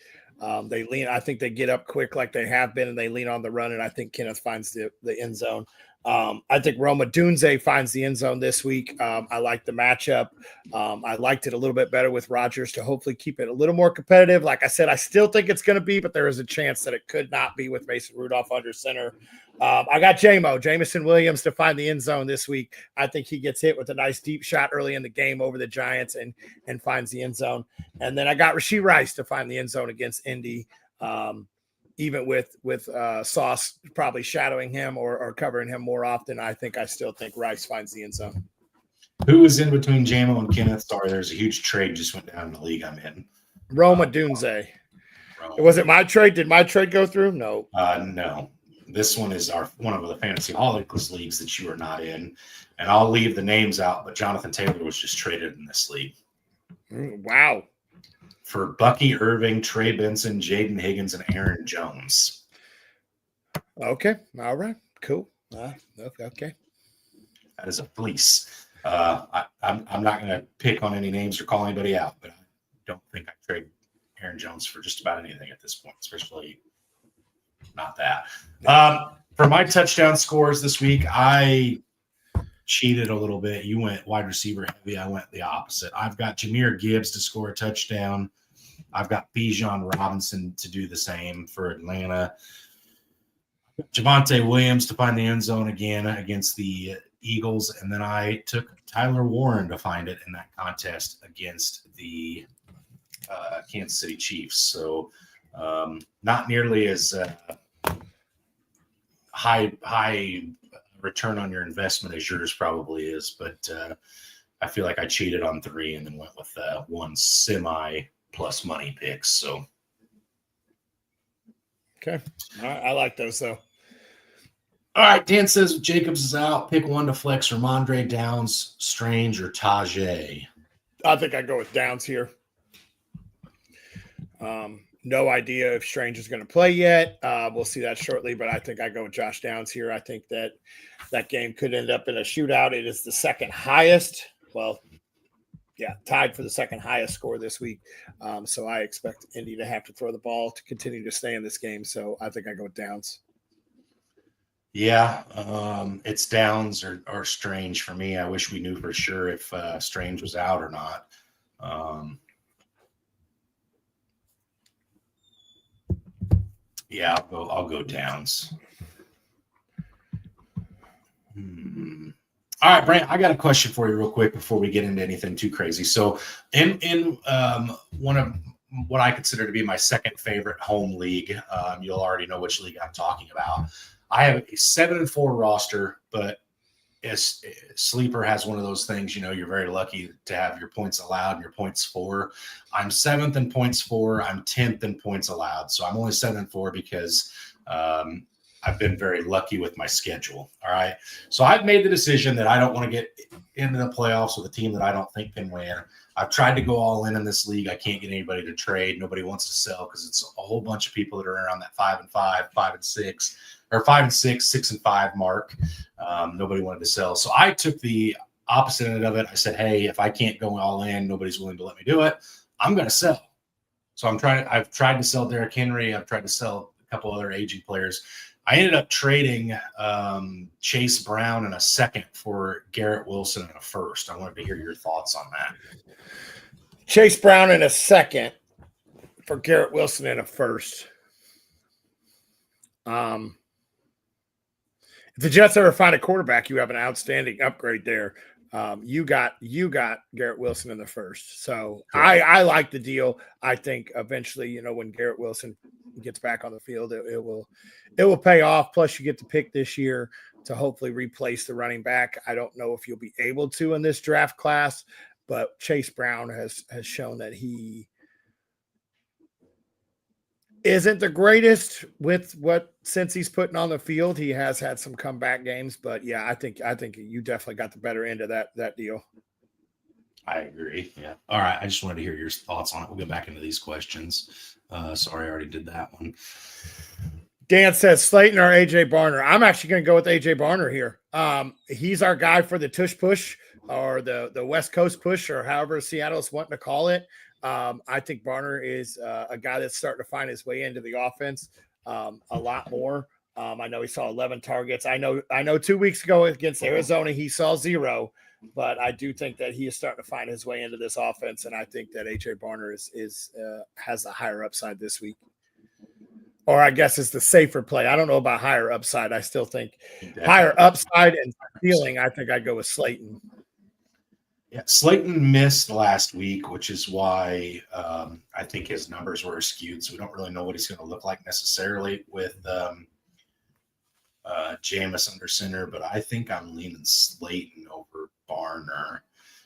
they lean. I think they get up quick like they have been, and they lean on the run. And I think Kenneth finds the end zone. I think Roma Dunze finds the end zone this week. I like the matchup. I liked it a little bit better with Rodgers to hopefully keep it a little more competitive. Like I said, I still think it's going to be, but there is a chance that it could not be with Mason Rudolph under center. I got Jameson Williams to find the end zone this week. I think he gets hit with a nice deep shot early in the game over the Giants and finds the end zone. And then I got Rashee Rice to find the end zone against Indy. Even with Sauce probably shadowing him or covering him more often, I still think Rice finds the end zone. Who was in between JMO and Kenneth? Sorry, there's a huge trade just went down in the league I'm in. Roma Dunze. Was it my trade? Did my trade go through? No. No. This one is one of the Fantasy Holics leagues that you are not in. And I'll leave the names out, but Jonathan Taylor was just traded in this league. Wow. For Bucky Irving, Trey Benson, Jaden Higgins, and Aaron Jones. Okay. All right. Cool. Okay. That is a fleece. I'm not going to pick on any names or call anybody out, but I don't think I trade Aaron Jones for just about anything at this point, especially not that. For my touchdown scores this week, I cheated a little bit. You went wide receiver heavy. I went the opposite. I've got Jahmyr Gibbs to score a touchdown. I've got Bijan Robinson to do the same for Atlanta. Javonte Williams to find the end zone again against the Eagles. And then I took Tyler Warren to find it in that contest against the Kansas City Chiefs. So not nearly as high return on your investment as yours probably is, but I feel like I cheated on 3 and then went with one semi plus money picks. So okay, I like those though. All right, Dan says Jacobs is out. Pick one to flex: Ramondre, Downs, Strange, or Tajay. I think I go with Downs here. No idea if Strange is going to play yet. We'll see that shortly, but I think I go with Josh Downs here. I think that game could end up in a shootout. It is the second highest. Well, yeah, tied for the second highest score this week. So I expect Indy to have to throw the ball to continue to stay in this game. So I think I go with Downs. Yeah, it's Downs or Strange for me. I wish we knew for sure if Strange was out or not. Yeah, I'll go Downs. All right, Brant, I got a question for you real quick before we get into anything too crazy. So in one of what I consider to be my second favorite home league, you'll already know which league I'm talking about. I have a 7-4 roster, but as Sleeper has one of those things, you're very lucky to have your points allowed and your points for. I'm 7th in points for. I'm 10th in points allowed. So I'm only 7-4 because I've been very lucky with my schedule. All right. So I've made the decision that I don't want to get into the playoffs with a team that I don't think can win. I've tried to go all in this league. I can't get anybody to trade. Nobody wants to sell because it's a whole bunch of people that are around that 5-5, 5-6, or 5-6, 6-5 mark. Nobody wanted to sell. So I took the opposite end of it. I said, hey, if I can't go all in, nobody's willing to let me do it, I'm going to sell. So I've tried to sell Derrick Henry. I've tried to sell a couple other aging players. I ended up trading Chase Brown in a second for Garrett Wilson in a first. I wanted to hear your thoughts on that. Chase Brown in a second for Garrett Wilson in a first. If the Jets ever find a quarterback, you have an outstanding upgrade there. You got Garrett Wilson in the first. So I like the deal. I think eventually, when Garrett Wilson gets back on the field, it will pay off. Plus, you get to pick this year to hopefully replace the running back. I don't know if you'll be able to in this draft class, but Chase Brown has shown that he isn't the greatest with what since he's putting on the field. He has had some comeback games, but yeah, I think you definitely got the better end of that deal. I agree. Yeah. All right. I just wanted to hear your thoughts on it. We'll get back into these questions. Sorry, I already did that one. Dan says Slayton or AJ Barner. I'm actually going to go with AJ Barner here. He's our guy for the tush push or the West Coast push or however Seattle's wanting to call it. I think Barner is a guy that's starting to find his way into the offense a lot more. I know he saw 11 targets. I know 2 weeks ago against Arizona, he saw 0, but I do think that he is starting to find his way into this offense. And I think that AJ Barner has a higher upside this week. Or I guess it's the safer play. I don't know about higher upside. I still think higher upside and ceiling. I think I'd go with Slayton. Yeah, Slayton missed last week, which is why I think his numbers were skewed. So we don't really know what he's going to look like necessarily with Jameis under center. But I think I'm leaning Slayton over Barner,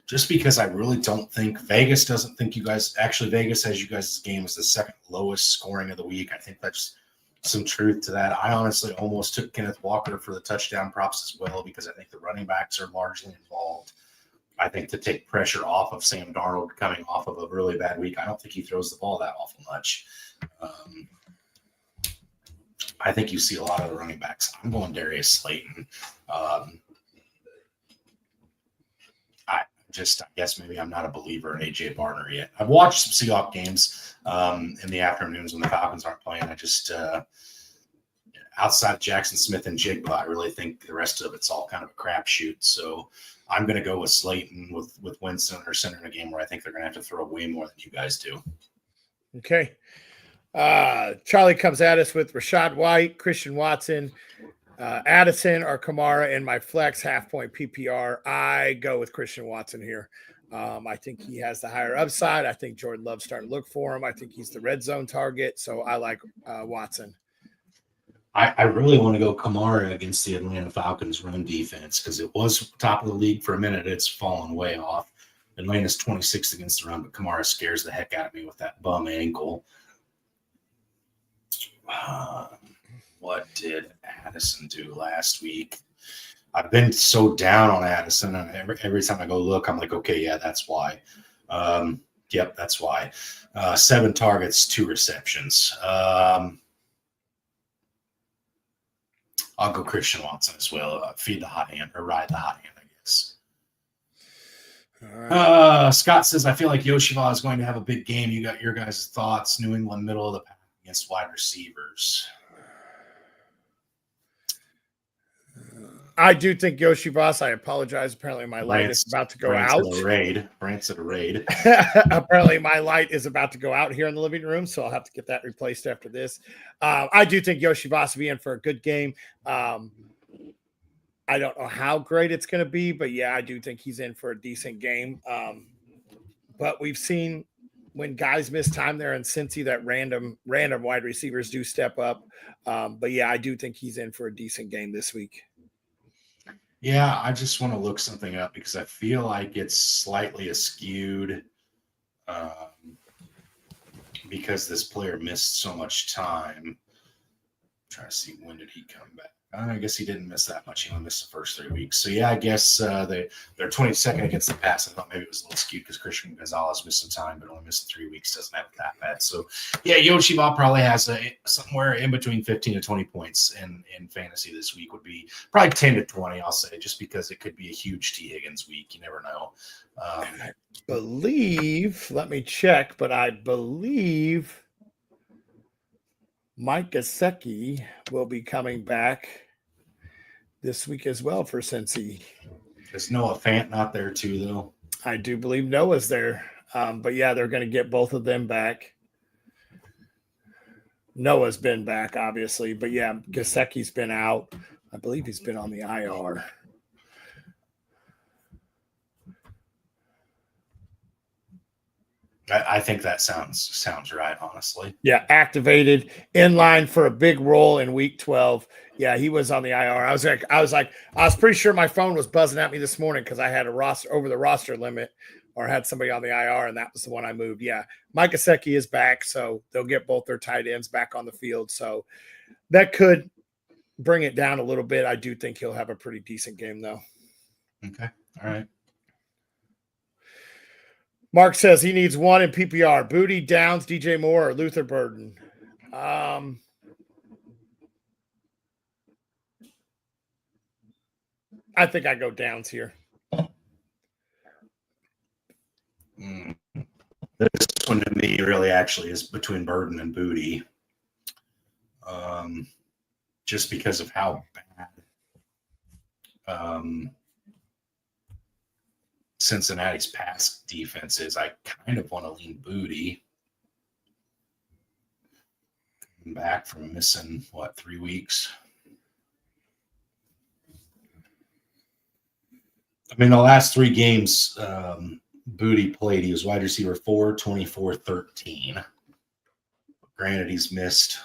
just because I really don't think Vegas doesn't think you guys actually Vegas has you guys' game as the second lowest scoring of the week. I think that's some truth to that. I honestly almost took Kenneth Walker for the touchdown props as well because I think the running backs are largely involved. I think to take pressure off of Sam Darnold coming off of a really bad week. I don't think he throws the ball that awful much. I think you see a lot of the running backs. I'm going Darius Slayton. I guess maybe I'm not a believer in AJ Barner yet. I've watched some Seahawks games in the afternoons when the Falcons aren't playing. I just outside of Jackson Smith and Jigba, I really think the rest of it's all kind of a crapshoot. So I'm going to go with Slayton with Winston or center in a game where I think they're going to have to throw way more than you guys do. Okay. Charlie comes at us with Rashad White, Christian Watson, Addison or Kamara in my flex half-point PPR. I go with Christian Watson here. I think he has the higher upside. I think Jordan Love's starting to look for him. I think he's the red zone target, so I like Watson. I really want to go Kamara against the Atlanta Falcons run defense because it was top of the league for a minute. It's fallen way off. Atlanta's 26th against the run, but Kamara scares the heck out of me with that bum ankle. What did Addison do last week? I've been so down on Addison, and every time I go look, I'm like, okay, yeah, that's why. Yep, that's why. 7 targets, 2 receptions. I'll go Christian Watson as well. Feed the hot hand or ride the hot hand, I guess. Right. Scott says, I feel like Yoshiva is going to have a big game. You got your guys' thoughts. New England middle of the pack against wide receivers. I do think Yoshivas. I apologize. Apparently, my light is about to go out. Brant's at a raid. Apparently, my light is about to go out here in the living room, so I'll have to get that replaced after this. I do think Yoshivas will be in for a good game. I don't know how great it's going to be, but yeah, I do think he's in for a decent game. But we've seen when guys miss time there in Cincy that random wide receivers do step up. But yeah, I do think he's in for a decent game this week. Yeah, I just want to look something up because I feel like it's slightly askewed because this player missed so much time. I'm trying to see when did he come back. I guess he didn't miss that much. He only missed the first 3 weeks. So, yeah, I guess they're 22nd against the pass. I thought maybe it was a little skewed because Christian Gonzalez missed some time, but only missed 3 weeks. Doesn't have it that bad. So, yeah, Yoshiva probably has somewhere in between 15 to 20 points in fantasy this week. Would be probably 10 to 20, I'll say, just because it could be a huge T. Higgins week. You never know. I believe, let me check, but I believe Mike Gesicki will be coming back this week as well for Cincy. Is Noah Fant not there too, though? I do believe Noah's there. But, yeah, they're going to get both of them back. Noah's been back, obviously. But, yeah, Gesicki's been out. I believe he's been on the IR. I think that sounds right, honestly. Yeah, activated in line for a big role in week 12. Yeah, he was on the IR. I was pretty sure my phone was buzzing at me this morning because I had a roster over the roster limit or had somebody on the IR, and that was the one I moved. Yeah, Mike Gesicki is back, so they'll get both their tight ends back on the field. So that could bring it down a little bit. I do think he'll have a pretty decent game, though. Okay. All right. Mark says he needs one in PPR. Booty, Downs, DJ Moore, or Luther Burden. I think I go Downs here. This one to me really actually is between Burden and Booty. Just because of how bad Cincinnati's pass defense is, I kind of want to lean Booty. Coming back from missing, 3 weeks? I mean, the last 3 games Booty played, he was wide receiver 4, 24, 13. Granted, he's missed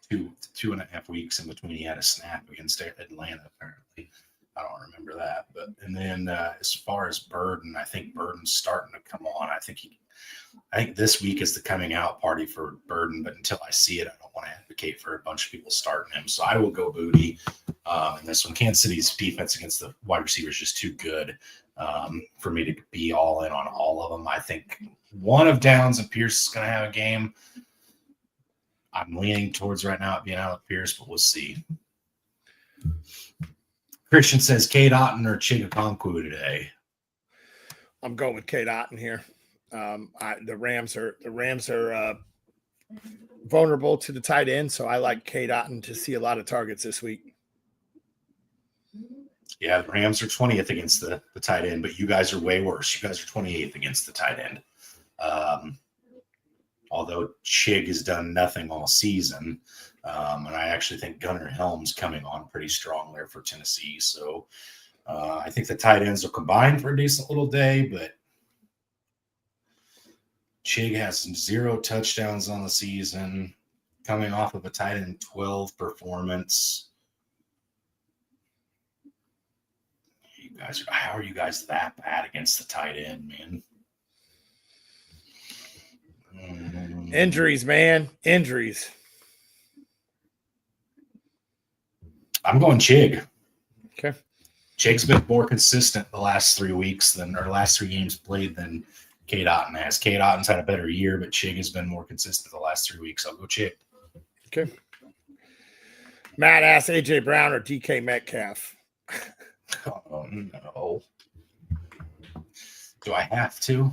two and a half weeks in between. He had a snap against Atlanta, apparently. I don't remember that. And then as far as Burden, I think Burden's starting to come on. I think this week is the coming out party for Burden, but until I see it, I don't want to advocate for a bunch of people starting him. So I will go Booty. And this one, Kansas City's defense against the wide receivers is just too good for me to be all in on all of them. I think one of Downs and Pierce is going to have a game. I'm leaning towards right now it being out of Pierce, but we'll see. Christian says Cade Otton or Chigakonkwo today. I'm going with Cade Otton here. The Rams are vulnerable to the tight end, so I like Cade Otton to see a lot of targets this week. Yeah, the Rams are 20th against the tight end, but you guys are way worse. You guys are 28th against the tight end. Although Chig has done nothing all season. And I actually think Gunnar Helm's coming on pretty strong there for Tennessee. So I think the tight ends will combine for a decent little day, but Chig has 0 touchdowns on the season, coming off of a tight end 12 performance. How are you guys that bad against the tight end, man? Injuries, man. Injuries. I'm going Chig. Okay. Chig's been more consistent the last 3 weeks last 3 games played than Cade Otton has. Cade Otton's had a better year, but Chig has been more consistent the last 3 weeks. I'll go Chig. Okay. Matt asks AJ Brown or DK Metcalf. Oh, no. Do I have to?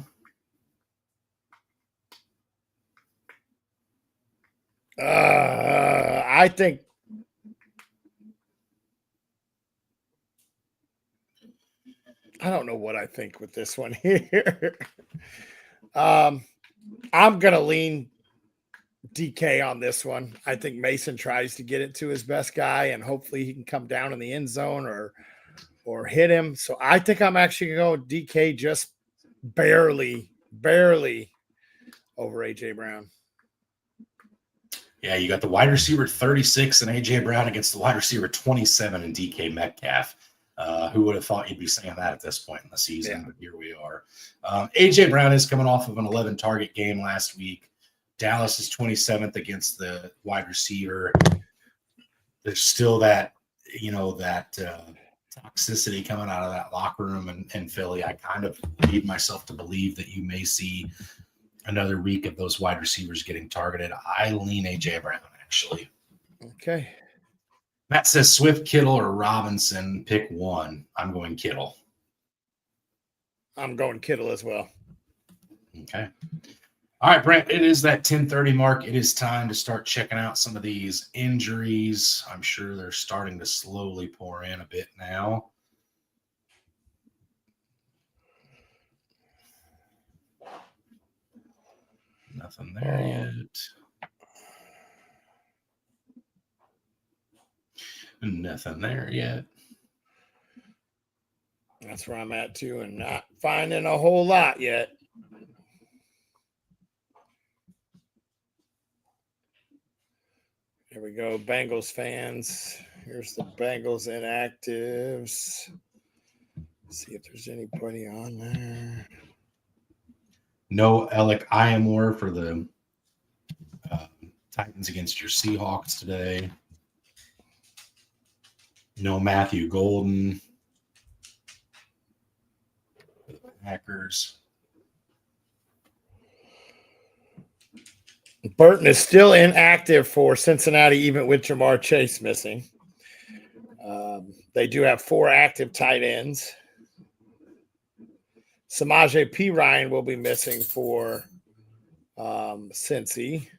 I think I don't know what I think with this one here. I'm gonna lean DK on this one. I think Mason tries to get it to his best guy, and hopefully he can come down in the end zone or hit him. So I think I'm actually gonna go DK just barely over AJ Brown. Yeah, you got the wide receiver 36 and A.J. Brown against the wide receiver 27 and DK Metcalf. Who would have thought you'd be saying that at this point in the season? Yeah. But here we are. A.J. Brown is coming off of an 11-target game last week. Dallas is 27th against the wide receiver. There's still that toxicity coming out of that locker room in Philly. I kind of lead myself to believe that you may see another week of those wide receivers getting targeted. I lean A.J. Brown, actually. Okay. Matt says Swift, Kittle, or Robinson. Pick one. I'm going Kittle. I'm going Kittle as well. Okay. All right, Brent, it is that 10:30 mark. It is time to start checking out some of these injuries. I'm sure they're starting to slowly pour in a bit now. Nothing there yet. Nothing there yet. That's where I'm at too, and not finding a whole lot yet. Here we go, Bengals fans. Here's the Bengals inactives. See if there's anybody on there. No Alec Iamore for the Titans against your Seahawks today. No Matthew Golden for the Packers. Burton is still inactive for Cincinnati, even with Jamar Chase missing. They do have 4 active tight ends. Samaje P. Ryan will be missing for Cincy.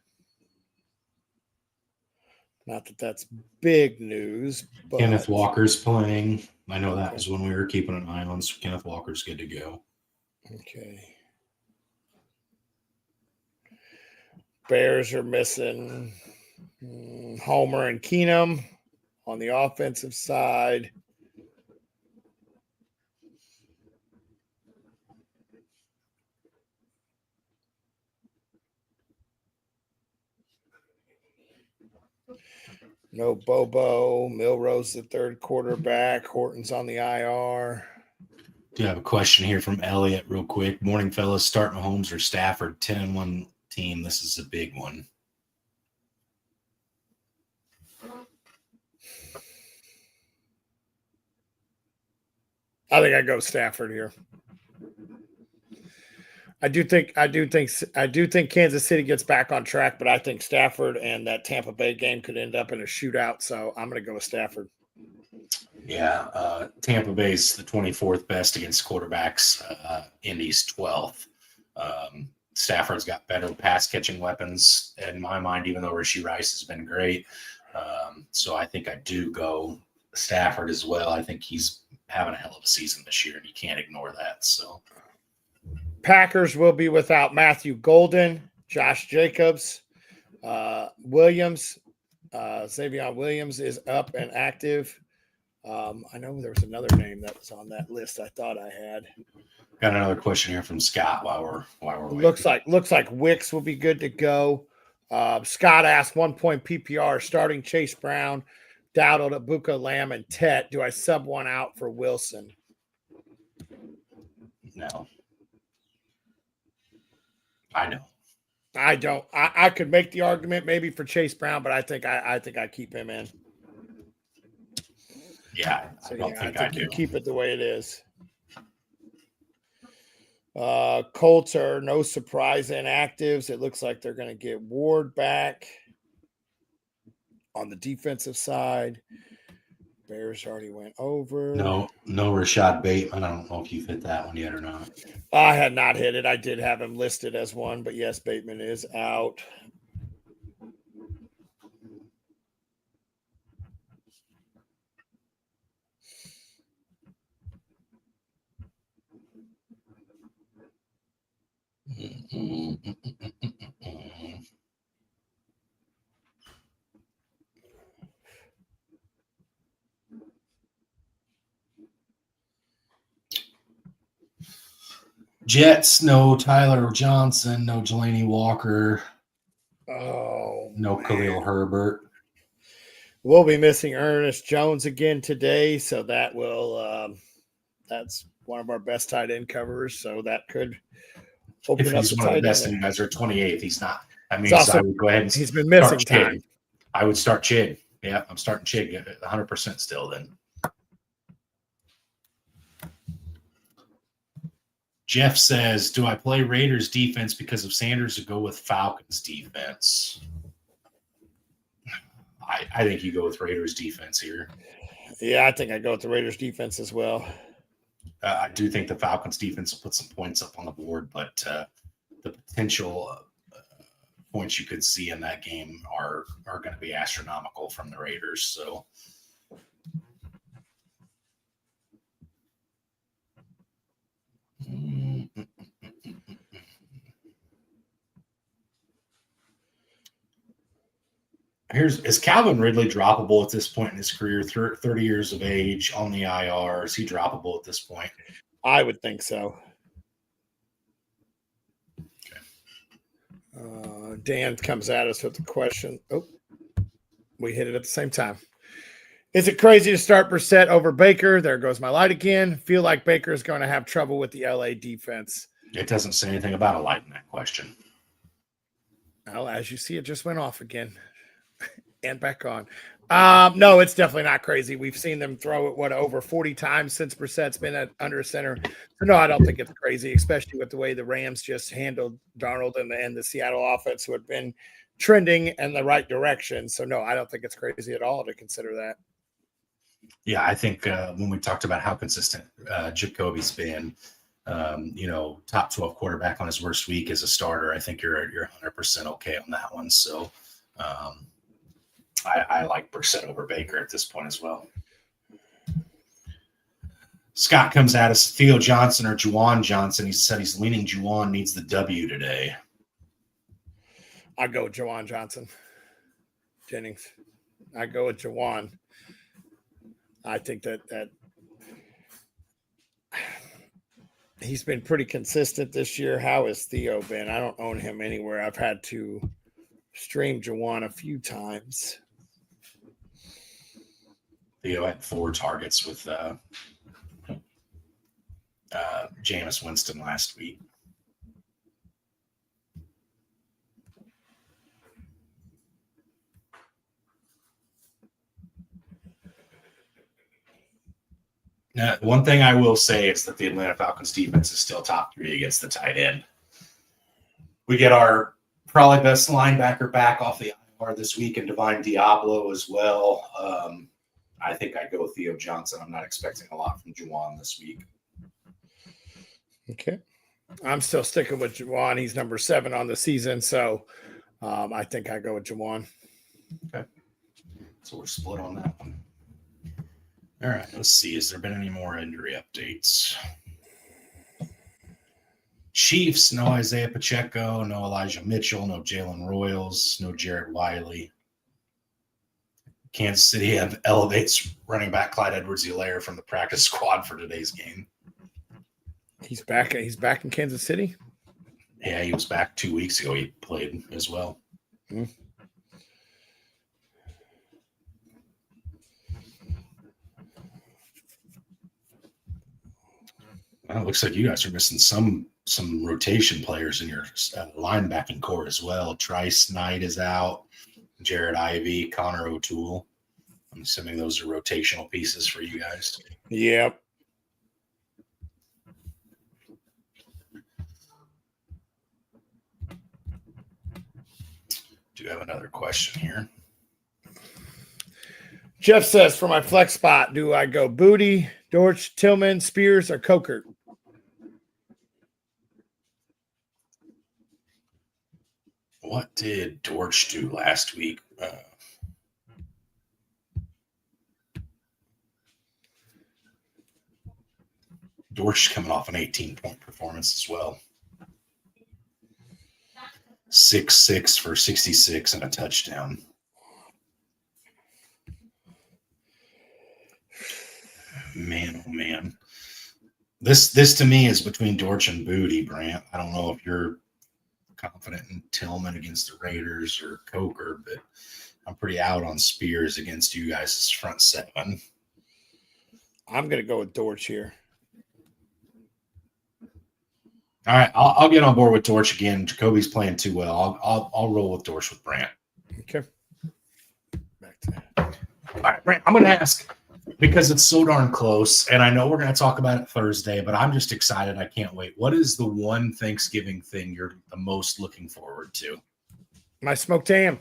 Not that that's big news. But Kenneth Walker's playing. I know that was when we were keeping an eye on. So Kenneth Walker's good to go. Okay. Bears are missing Homer and Keenum on the offensive side. No Bobo. Milrose, the third quarterback. Horton's on the IR. Do you have a question here from Elliot real quick? Morning, fellas. Start Mahomes or Stafford, 10-1 team. This is a big one. I think I go Stafford here. I do think Kansas City gets back on track, but I think Stafford and that Tampa Bay game could end up in a shootout. So I'm going to go with Stafford. Yeah, Tampa Bay's the 24th best against quarterbacks. Indy's 12th. Stafford's got better pass catching weapons in my mind, even though Rashee Rice has been great. So I think I do go Stafford as well. I think he's having a hell of a season this year, and you can't ignore that. So Packers will be without Matthew Golden, Josh Jacobs, Williams. Xavier Williams is up and active. I know there was another name that was on that list I thought I had. Got another question here from Scott while we're waiting. Looks like Wicks will be good to go. Scott asked 1 point PPR starting Chase Brown, Dowdle, Abuka, Lamb, and Tet. Do I sub one out for Wilson? No. I know. I don't. I could make the argument maybe for Chase Brown, but I think I keep him in. Yeah, So I don't think I I do. keep it the way it is. Colts are no surprise inactives. It looks like they're going to get Ward back on the defensive side. Bears already went over. No Rashad Bateman. I don't know if you've hit that one yet or not. I had not hit it. I did have him listed as one, but yes, Bateman is out. Jets, no Tyler Johnson, no Jelani Walker, No Khalil Herbert. We'll be missing Ernest Jones again today, so that will that's one of our best tight end covers. So that could open If up he's the one of the tight best end. and you guys are 28th, he's not. That means also- I would go ahead and He's been missing start time. Chig. I would start Chig. Yeah, I'm starting Chig 100% still then. Jeff says, do I play Raiders defense because of Sanders or go with Falcons defense? I think you go with Raiders defense here. Yeah, I think I go with the Raiders defense as well. I do think the Falcons defense will put some points up on the board, but the potential points you could see in that game are going to be astronomical from the Raiders. So is Calvin Ridley droppable at this point in his career? 30 years of age on the IR. Is he droppable at this point? I would think so. Okay. Dan comes at us with the question. Oh, We hit it at the same time. Is it crazy to start Brissett over Baker? There goes my light again. Feel like Baker is going to have trouble with the LA defense. It doesn't say anything about a light in that question. Well, as you see, it just went off again and back on. No, it's definitely not crazy. We've seen them throw it, over 40 times since Brissett's been under center. So, no, I don't think it's crazy, especially with the way the Rams just handled Darnold and the Seattle offense, who had been trending in the right direction. So, no, I don't think it's crazy at all to consider that. Yeah, I think when we talked about how consistent Jacoby's been, top 12 quarterback on his worst week as a starter, I think you're 100% okay on that one. So I like Brissett over Baker at this point as well. Scott comes at us, Theo Johnson or Juwan Johnson. He said he's leaning Juwan needs the W today. I go with Juwan Johnson. Jennings. I go with Juwan. I think that he's been pretty consistent this year. How has Theo been? I don't own him anywhere. I've had to stream Juwan a few times. Theo had 4 targets with Jameis Winston last week. Now, one thing I will say is that the Atlanta Falcons defense is still top 3 against the tight end. We get our probably best linebacker back off the IR this week, and Divine Diablo as well. I think I go with Theo Johnson. I'm not expecting a lot from Juwan this week. Okay. I'm still sticking with Juwan. He's number 7 on the season, so I think I go with Juwan. Okay. So we're split on that one. All right, let's see. Has there been any more injury updates? Chiefs, no Isaiah Pacheco, no Elijah Mitchell, no Jalen Royals, no Jarrett Wiley. Kansas City elevates running back Clyde Edwards-Helaire from the practice squad for today's game. He's back. He's back in Kansas City? Yeah, he was back 2 weeks ago. He played as well. Mm. Well, it looks like you guys are missing some rotation players in your linebacking core as well. Trice Knight is out. Jared Ivey, Connor O'Toole. I'm assuming those are rotational pieces for you guys. Yep. Do have another question here. Jeff says, for my flex spot, do I go Booty, Dortch, Tillman, Spears, or Cokert? What did Dortch do last week? Dortch coming off an 18-point performance as well. 6'6" for 66 and a touchdown. Man, oh man. This to me is between Dortch and Booty, Brant. I don't know if you're confident in Tillman against the Raiders or Coker, but I'm pretty out on Spears against you guys' front 7. I'm going to go with Dortch here. All right, I'll get on board with Dortch again. Jacoby's playing too well. I'll roll with Dortch with Brant. Okay. Back to that. All right, Brant, I'm going to ask, because it's so darn close, and I know we're going to talk about it Thursday, but I'm just excited. I can't wait. What is the one Thanksgiving thing you're the most looking forward to? My smoked ham.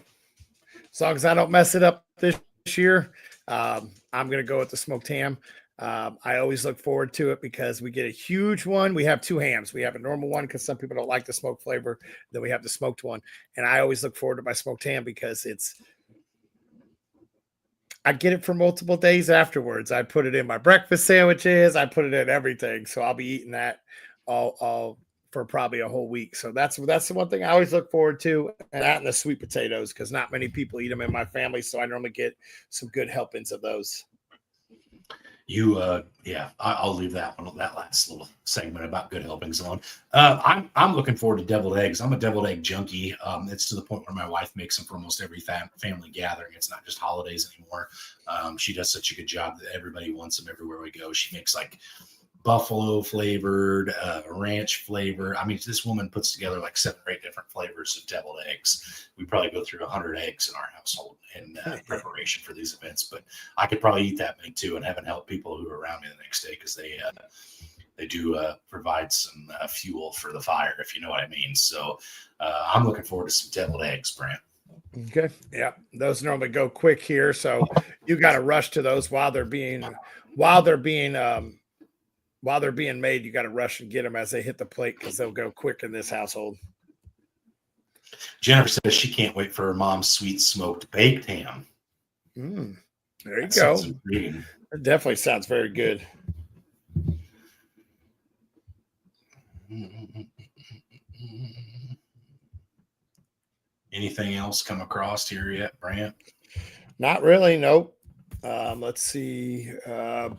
As long as I don't mess it up this year, I'm going to go with the smoked ham. I always look forward to it because we get a huge one. We have 2 hams. We have a normal one because some people don't like the smoked flavor. Then we have the smoked one. And I always look forward to my smoked ham because I get it for multiple days afterwards. I put it in my breakfast sandwiches. I put it in everything. So I'll be eating that all for probably a whole week. So that's the one thing I always look forward to. And that and the sweet potatoes, because not many people eat them in my family. So I normally get some good helpings of those. I'll leave that last little segment about good helpings alone. I'm looking forward to deviled eggs. I'm a deviled egg junkie. It's to the point where my wife makes them for almost every family gathering. It's not just holidays anymore. She does such a good job that everybody wants them everywhere we go. She makes like buffalo flavored, ranch flavor. I mean, this woman puts together like 7 or 8 different flavors of deviled eggs. We probably go through 100 eggs in our household in preparation for these events, but I could probably eat that many too and haven't helped people who are around me the next day because they do provide some fuel for the fire, if you know what I mean. So I'm looking forward to some deviled eggs, Brant. Okay. Yeah. Those normally go quick here. So you got to rush to those while they're being made. You got to rush and get them as they hit the plate because they'll go quick in this household. Jennifer says she can't wait for her mom's sweet smoked baked ham. There you go. It definitely sounds very good. Anything else come across here yet, Brant? Not really. Nope. Let's see.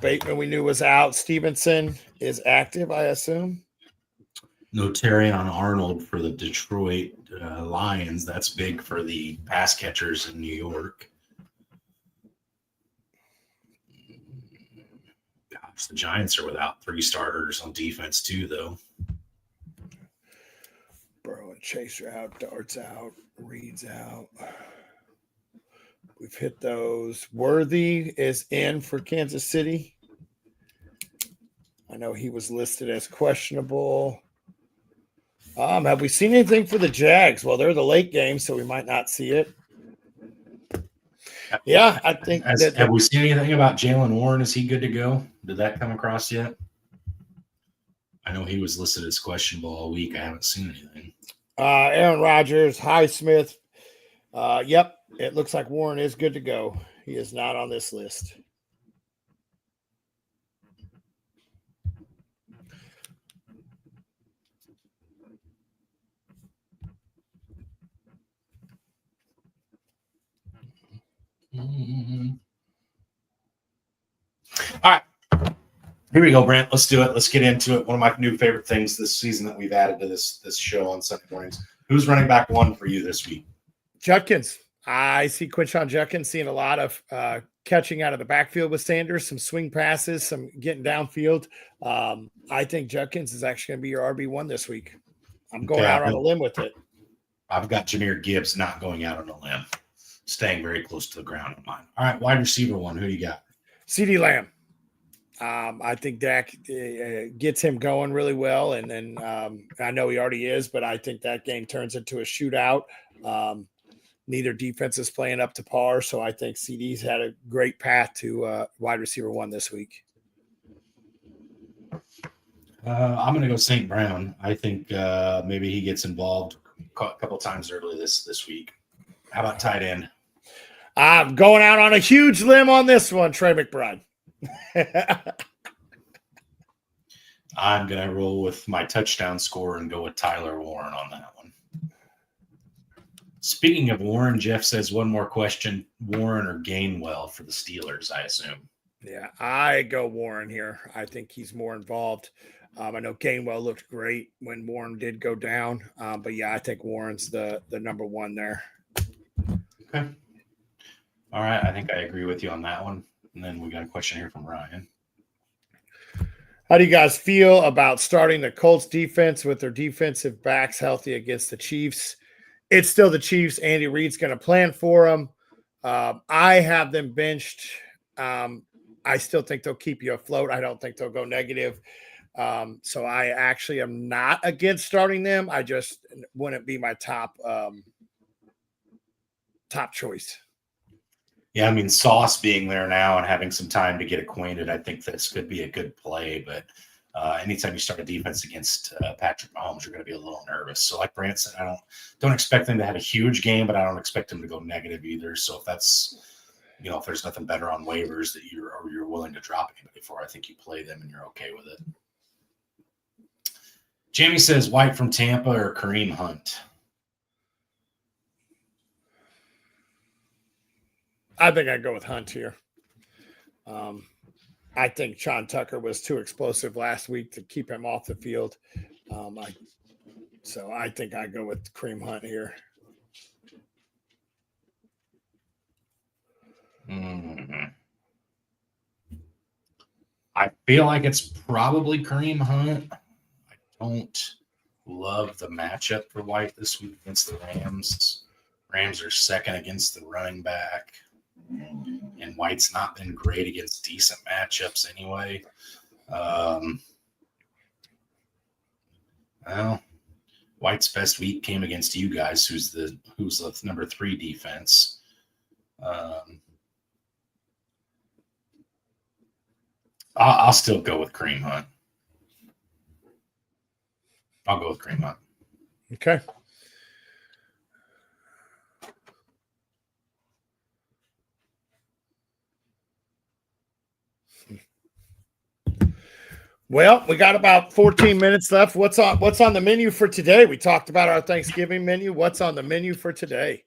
Bateman we knew was out. Stevenson is active, I assume. Notarian Arnold for the Detroit Lions. That's big for the pass catchers in New York. Gosh, the Giants are without 3 starters on defense too, though. Burrow and Chase are out. Dart's out. Reed's out. We've hit those. Worthy is in for Kansas City. I know he was listed as questionable. Have we seen anything for the Jags? Well, they're the late game, so we might not see it. Yeah, I think. Have we seen anything about Jalen Warren? Is he good to go? Did that come across yet? I know he was listed as questionable all week. I haven't seen anything. Aaron Rodgers, Highsmith. Yep, it looks like Warren is good to go. He is not on this list. All right. Here we go, Brent. Let's do it. Let's get into it. One of my new favorite things this season that we've added to this show on Sunday mornings. Who's running back 1 for you this week? Judkins. I see Quinshon Judkins seeing a lot of catching out of the backfield with Sanders, some swing passes, some getting downfield. I think Judkins is actually going to be your RB1 this week. I'm going out on a limb with it. I've got Jahmyr Gibbs not going out on a limb, staying very close to the ground on mine. All right, wide receiver 1. Who do you got? CeeDee Lamb. I think Dak gets him going really well. And then I know he already is, but I think that game turns into a shootout. Neither defense is playing up to par. So I think CD's had a great path to wide receiver 1 this week. I'm going to go St. Brown. I think maybe he gets involved a couple times early this week. How about tight end? I'm going out on a huge limb on this one, Trey McBride. I'm going to roll with my touchdown score and go with Tyler Warren on that one. Speaking of Warren, Jeff says one more question. Warren or Gainwell for the Steelers, I assume. Yeah, I go Warren here. I think he's more involved. I know Gainwell looked great when Warren did go down. But, yeah, I think Warren's the number 1 there. Okay. All right. I think I agree with you on that one. And then we got a question here from Ryan. How do you guys feel about starting the Colts defense with their defensive backs healthy against the Chiefs? It's still the Chiefs. Andy Reid's going to plan for them. I have them benched. I still think they'll keep you afloat. I don't think they'll go negative. So I actually am not against starting them. I just wouldn't be my top choice. Yeah, I mean, Sauce being there now and having some time to get acquainted, I think this could be a good play. But anytime you start a defense against Patrick Mahomes, you're going to be a little nervous. So like Brant said, I don't expect them to have a huge game, but I don't expect them to go negative either. So if that's, if there's nothing better on waivers that you're willing to drop anybody for, I think you play them and you're okay with it. Jamie says White from Tampa or Kareem Hunt. I think I'd go with Hunt here. I think Sean Tucker was too explosive last week to keep him off the field. So I think I go with Kareem Hunt here. I feel like it's probably Kareem Hunt. I don't love the matchup for White this week against the Rams. Rams are second against the running back, and White's not been great against decent matchups anyway. Well, White's best week came against you guys, who's the number 3 defense. I'll still go with Kareem Hunt. I'll go with Kareem Hunt. Okay. Well, we got about 14 minutes left. What's on the menu for today? We talked about our Thanksgiving menu. What's on the menu for today?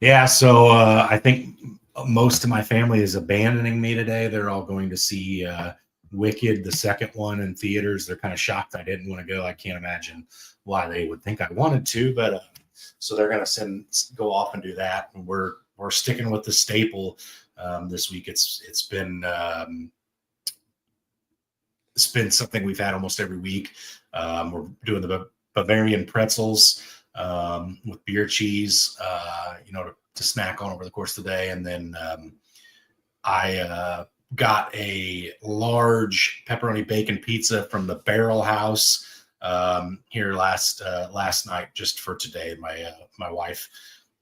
Yeah, so I think most of my family is abandoning me today. They're all going to see Wicked, the second one, in theaters. They're kind of shocked I didn't want to go. I can't imagine why they would think I wanted to, but so they're going to go off and do that. And we're sticking with the staple this week. It's been something we've had almost every week. We're doing the Bavarian pretzels with beer cheese, to snack on over the course of the day. And then I got a large pepperoni bacon pizza from the Barrel House here last night, just for today. My wife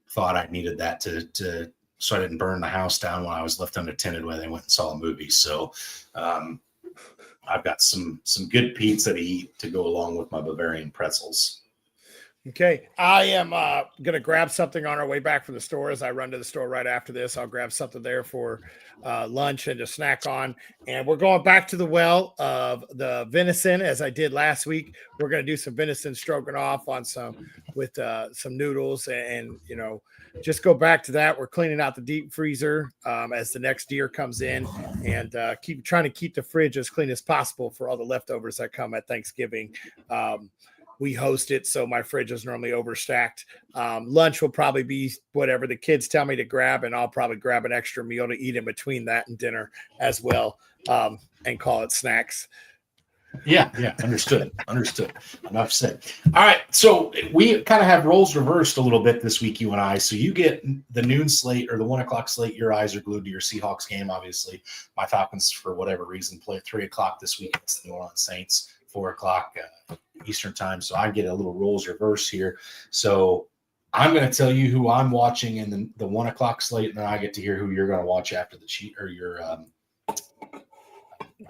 thought I needed that to so I didn't burn the house down when I was left unattended when they went and saw a movie. So I've got some good pizza to eat to go along with my Bavarian pretzels. Okay. I am going to grab something on our way back from the store. As I run to the store right after this, I'll grab something there for lunch and to snack on. And we're going back to the well of the venison, as I did last week. We're going to do some venison stroganoff with some noodles and just go back to that. We're cleaning out the deep freezer as the next deer comes in, and keep trying to keep the fridge as clean as possible for all the leftovers that come at Thanksgiving. We host it, so my fridge is normally overstacked. Lunch will probably be whatever the kids tell me to grab, and I'll probably grab an extra meal to eat in between that and dinner as well, and call it snacks. Yeah, understood. Enough said. All right, so we kind of have roles reversed a little bit this week, you and I. So you get the noon slate or the 1 o'clock slate. Your eyes are glued to your Seahawks game, obviously. My Falcons, for whatever reason, play at 3 o'clock this week against the New Orleans Saints, 4 o'clock Eastern time. So I get a little roles reverse here. So I'm going to tell you who I'm watching in the 1 o'clock slate, and then I get to hear who you're going to watch after the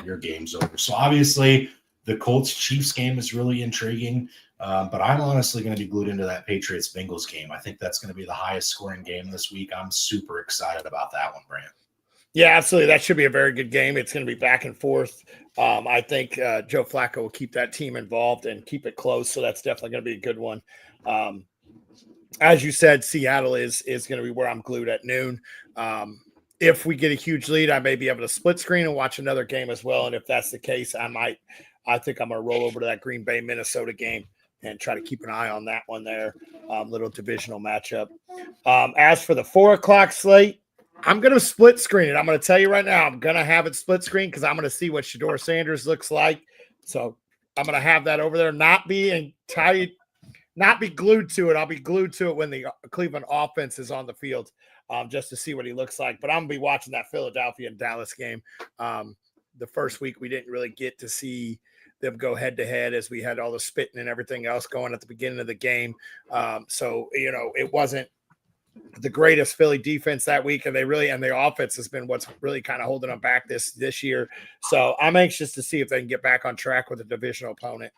your game's over. So obviously the Colts-Chiefs game is really intriguing, but I'm honestly going to be glued into that Patriots-Bengals game. I think that's going to be the highest scoring game this week. I'm super excited about that one, Brant. Yeah, absolutely. That should be a very good game. It's going to be back and forth. I think Joe Flacco will keep that team involved and keep it close, so that's definitely going to be a good one. As you said, Seattle is going to be where I'm glued at noon. If we get a huge lead, I may be able to split screen and watch another game as well. And if that's the case, I think I'm going to roll over to that Green Bay, Minnesota game and try to keep an eye on that one there. Little divisional matchup. As for the 4 o'clock slate, I'm going to split screen it. I'm going to tell you right now, I'm going to have it split screen because I'm going to see what Shedeur Sanders looks like. So I'm going to have that over there, not be glued to it. I'll be glued to it when the Cleveland offense is on the field. Just to see what he looks like. But I'm going to be watching that Philadelphia and Dallas game. The first week, we didn't really get to see them go head-to-head as we had all the spitting and everything else going at the beginning of the game. So it wasn't the greatest Philly defense that week, and their offense has been what's really kind of holding them back this year. So I'm anxious to see if they can get back on track with a divisional opponent.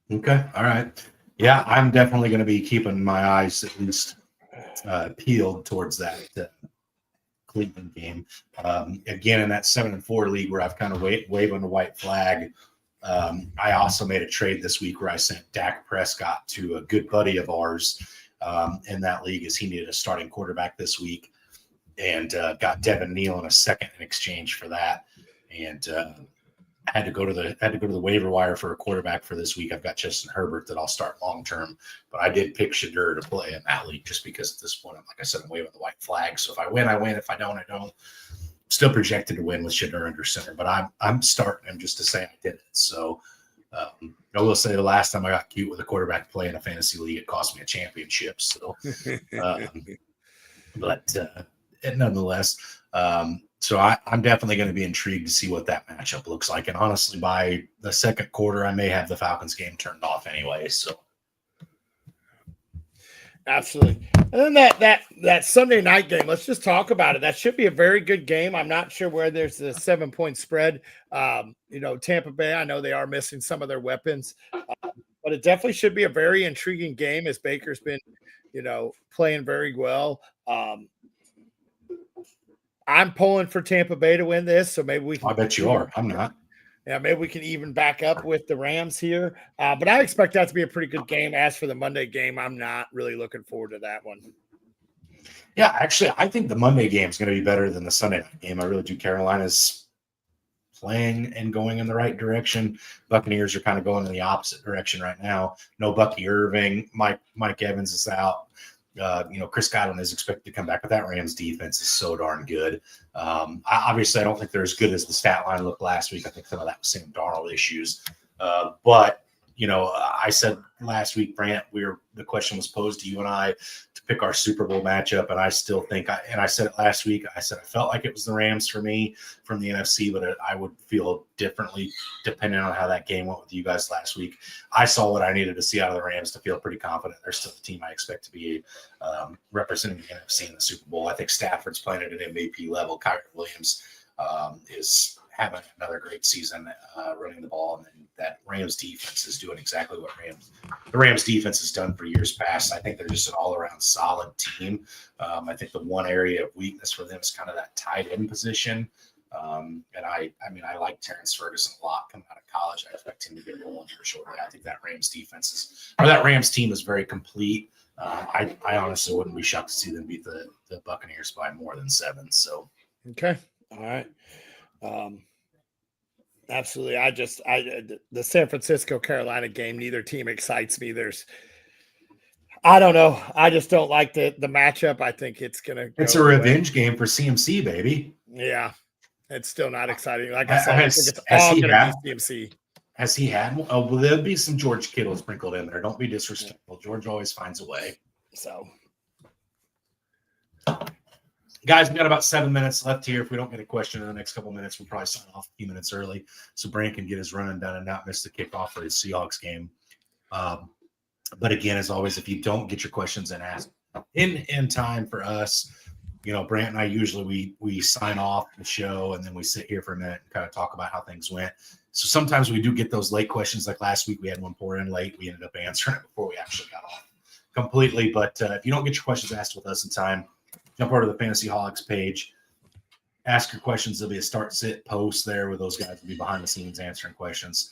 Okay, all right. Yeah, I'm definitely going to be keeping my eyes at least peeled towards that Cleveland game. Again, in that 7-4 league where I've kind of waving the white flag, I also made a trade this week where I sent Dak Prescott to a good buddy of ours in that league as he needed a starting quarterback this week, and got Devin Neal in a second in exchange for that. and I had to go to the waiver wire for a quarterback for this week. I've got Justin Herbert that I'll start long term, but I did pick Shadur to play in that league just because at this point, like I said, I'm waving the white flag. So if I win, I win. If I don't, I don't. Still projected to win with Shadur under center, but I'm starting him just to say I did it. So I will say the last time I got cute with a quarterback play in a fantasy league, it cost me a championship. So, but nonetheless, so I'm definitely going to be intrigued to see what that matchup looks like. And honestly, by the second quarter, I may have the Falcons game turned off anyway. So. Absolutely. And then that Sunday night game, let's just talk about it. That should be a very good game. I'm not sure where there's a 7-point spread. Tampa Bay, I know they are missing some of their weapons, but it definitely should be a very intriguing game as Baker's been, playing very well. I'm pulling for Tampa Bay to win this, so maybe we can. I bet you are. I'm not. Yeah, maybe we can even back up with the Rams here. But I expect that to be a pretty good game. As for the Monday game, I'm not really looking forward to that one. Yeah, actually, I think the Monday game is going to be better than the Sunday night game. I really do. Carolina's playing and going in the right direction. Buccaneers are kind of going in the opposite direction right now. No Bucky Irving. Mike Evans is out. Chris Godwin is expected to come back, but that Rams defense is so darn good. I don't think they're as good as the stat line looked last week. I think some of that was Sam Darnold issues. But I said last week, Brant, the question was posed to you and I to pick our Super Bowl matchup, and I still think, I said it last week, I said I felt like it was the Rams for me from the NFC, but I would feel differently depending on how that game went with you guys last week. I saw what I needed to see out of the Rams to feel pretty confident. They're still the team I expect to be representing the NFC in the Super Bowl. I think Stafford's playing at an MVP level. Kyrie Williams is having another great season running the ball, and then that Rams defense is doing exactly what the Rams defense has done for years past. I think they're just an all-around solid team. I think the one area of weakness for them is kind of that tight end position. And I like Terrence Ferguson a lot coming out of college. I expect him to get rolling here shortly. I think that Rams team is very complete. I honestly wouldn't be shocked to see them beat the Buccaneers by more than 7. So okay, all right. Absolutely. The San Francisco Carolina game, neither team excites me. I don't know. I just don't like the matchup. I think it's a revenge game for CMC, baby. Yeah. It's still not exciting. Like I said, I think it's all going to be CMC. Has he had one? Oh, well, there'll be some George Kittle sprinkled in there. Don't be disrespectful. George always finds a way. So, guys, we got about 7 minutes left here. If we don't get a question in the next couple minutes, we'll probably sign off a few minutes early so Brant can get his running done and not miss the kickoff for his Seahawks game. But again, as always, if you don't get your questions in asked in time for us, Brant and I usually we sign off the show and then we sit here for a minute and kind of talk about how things went. So sometimes we do get those late questions. Like last week, we had one pour in late. We ended up answering it before we actually got off completely. But if you don't get your questions asked with us in time, jump over to the Fantasy Holics page, ask your questions. There'll be a start sit post there where those guys will be behind the scenes answering questions.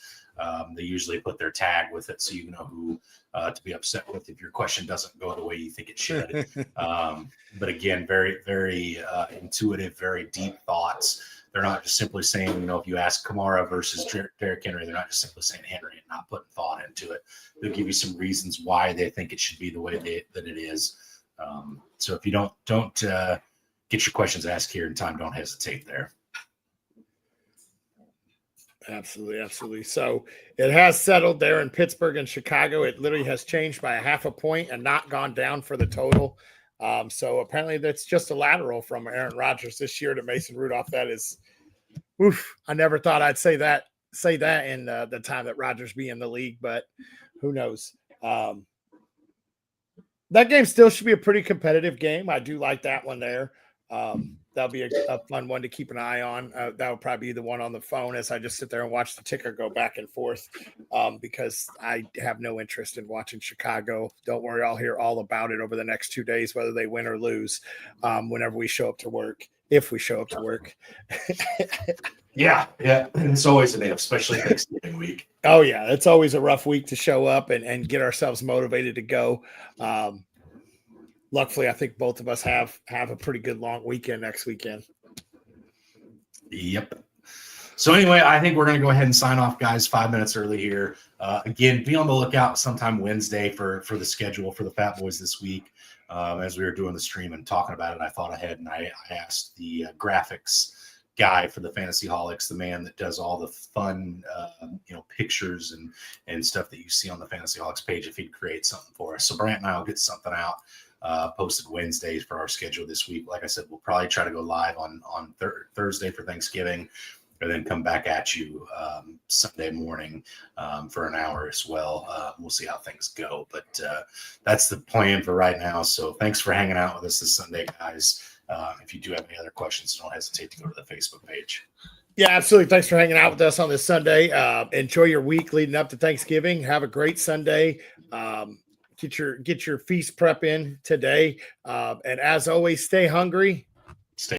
They usually put their tag with it so you know who to be upset with if your question doesn't go the way you think it should. But again, very, very intuitive, very deep thoughts. They're not just simply saying, if you ask Kamara versus Derrick Henry, they're not just simply saying Henry and not putting thought into it. They'll give you some reasons why they think it should be the way that it is. So if you don't get your questions asked here in time, don't hesitate there. Absolutely. So it has settled there in Pittsburgh and Chicago. It literally has changed by 0.5 point and not gone down for the total. So apparently that's just a lateral from Aaron Rodgers this year to Mason Rudolph. That is, I never thought I'd say that in the time that Rodgers be in the league, but who knows? That game still should be a pretty competitive game. I do like that one there. That'll be a fun one to keep an eye on. That will probably be the one on the phone as I just sit there and watch the ticker go back and forth because I have no interest in watching Chicago. Don't worry, I'll hear all about it over the next 2 days, whether they win or lose, whenever we show up to work, if we show up to work. Yeah. It's always an if, especially Thanksgiving week. Oh, yeah. It's always a rough week to show up and get ourselves motivated to go. Luckily, I think both of us have a pretty good long weekend next weekend. Yep. So anyway, I think we're going to go ahead and sign off, guys, 5 minutes early here. Again, be on the lookout sometime Wednesday for the schedule for the Fatboyz this week. As we were doing the stream and talking about it, I thought ahead and I asked the graphics guy for the Fantasy Holics, the man that does all the fun, pictures and stuff that you see on the Fantasy Holics page, if he'd create something for us. So Brant and I will get something out posted Wednesdays for our schedule this week. Like I said, we'll probably try to go live on Thursday for Thanksgiving, and then come back at you Sunday morning for an hour as well. We'll see how things go, but that's the plan for right now. So thanks for hanging out with us this Sunday, guys. If you do have any other questions, don't hesitate to go to the Facebook page. Yeah, absolutely. Thanks for hanging out with us on this Sunday. Enjoy your week leading up to Thanksgiving. Have a great Sunday. Get your feast prep in today. And as always, stay hungry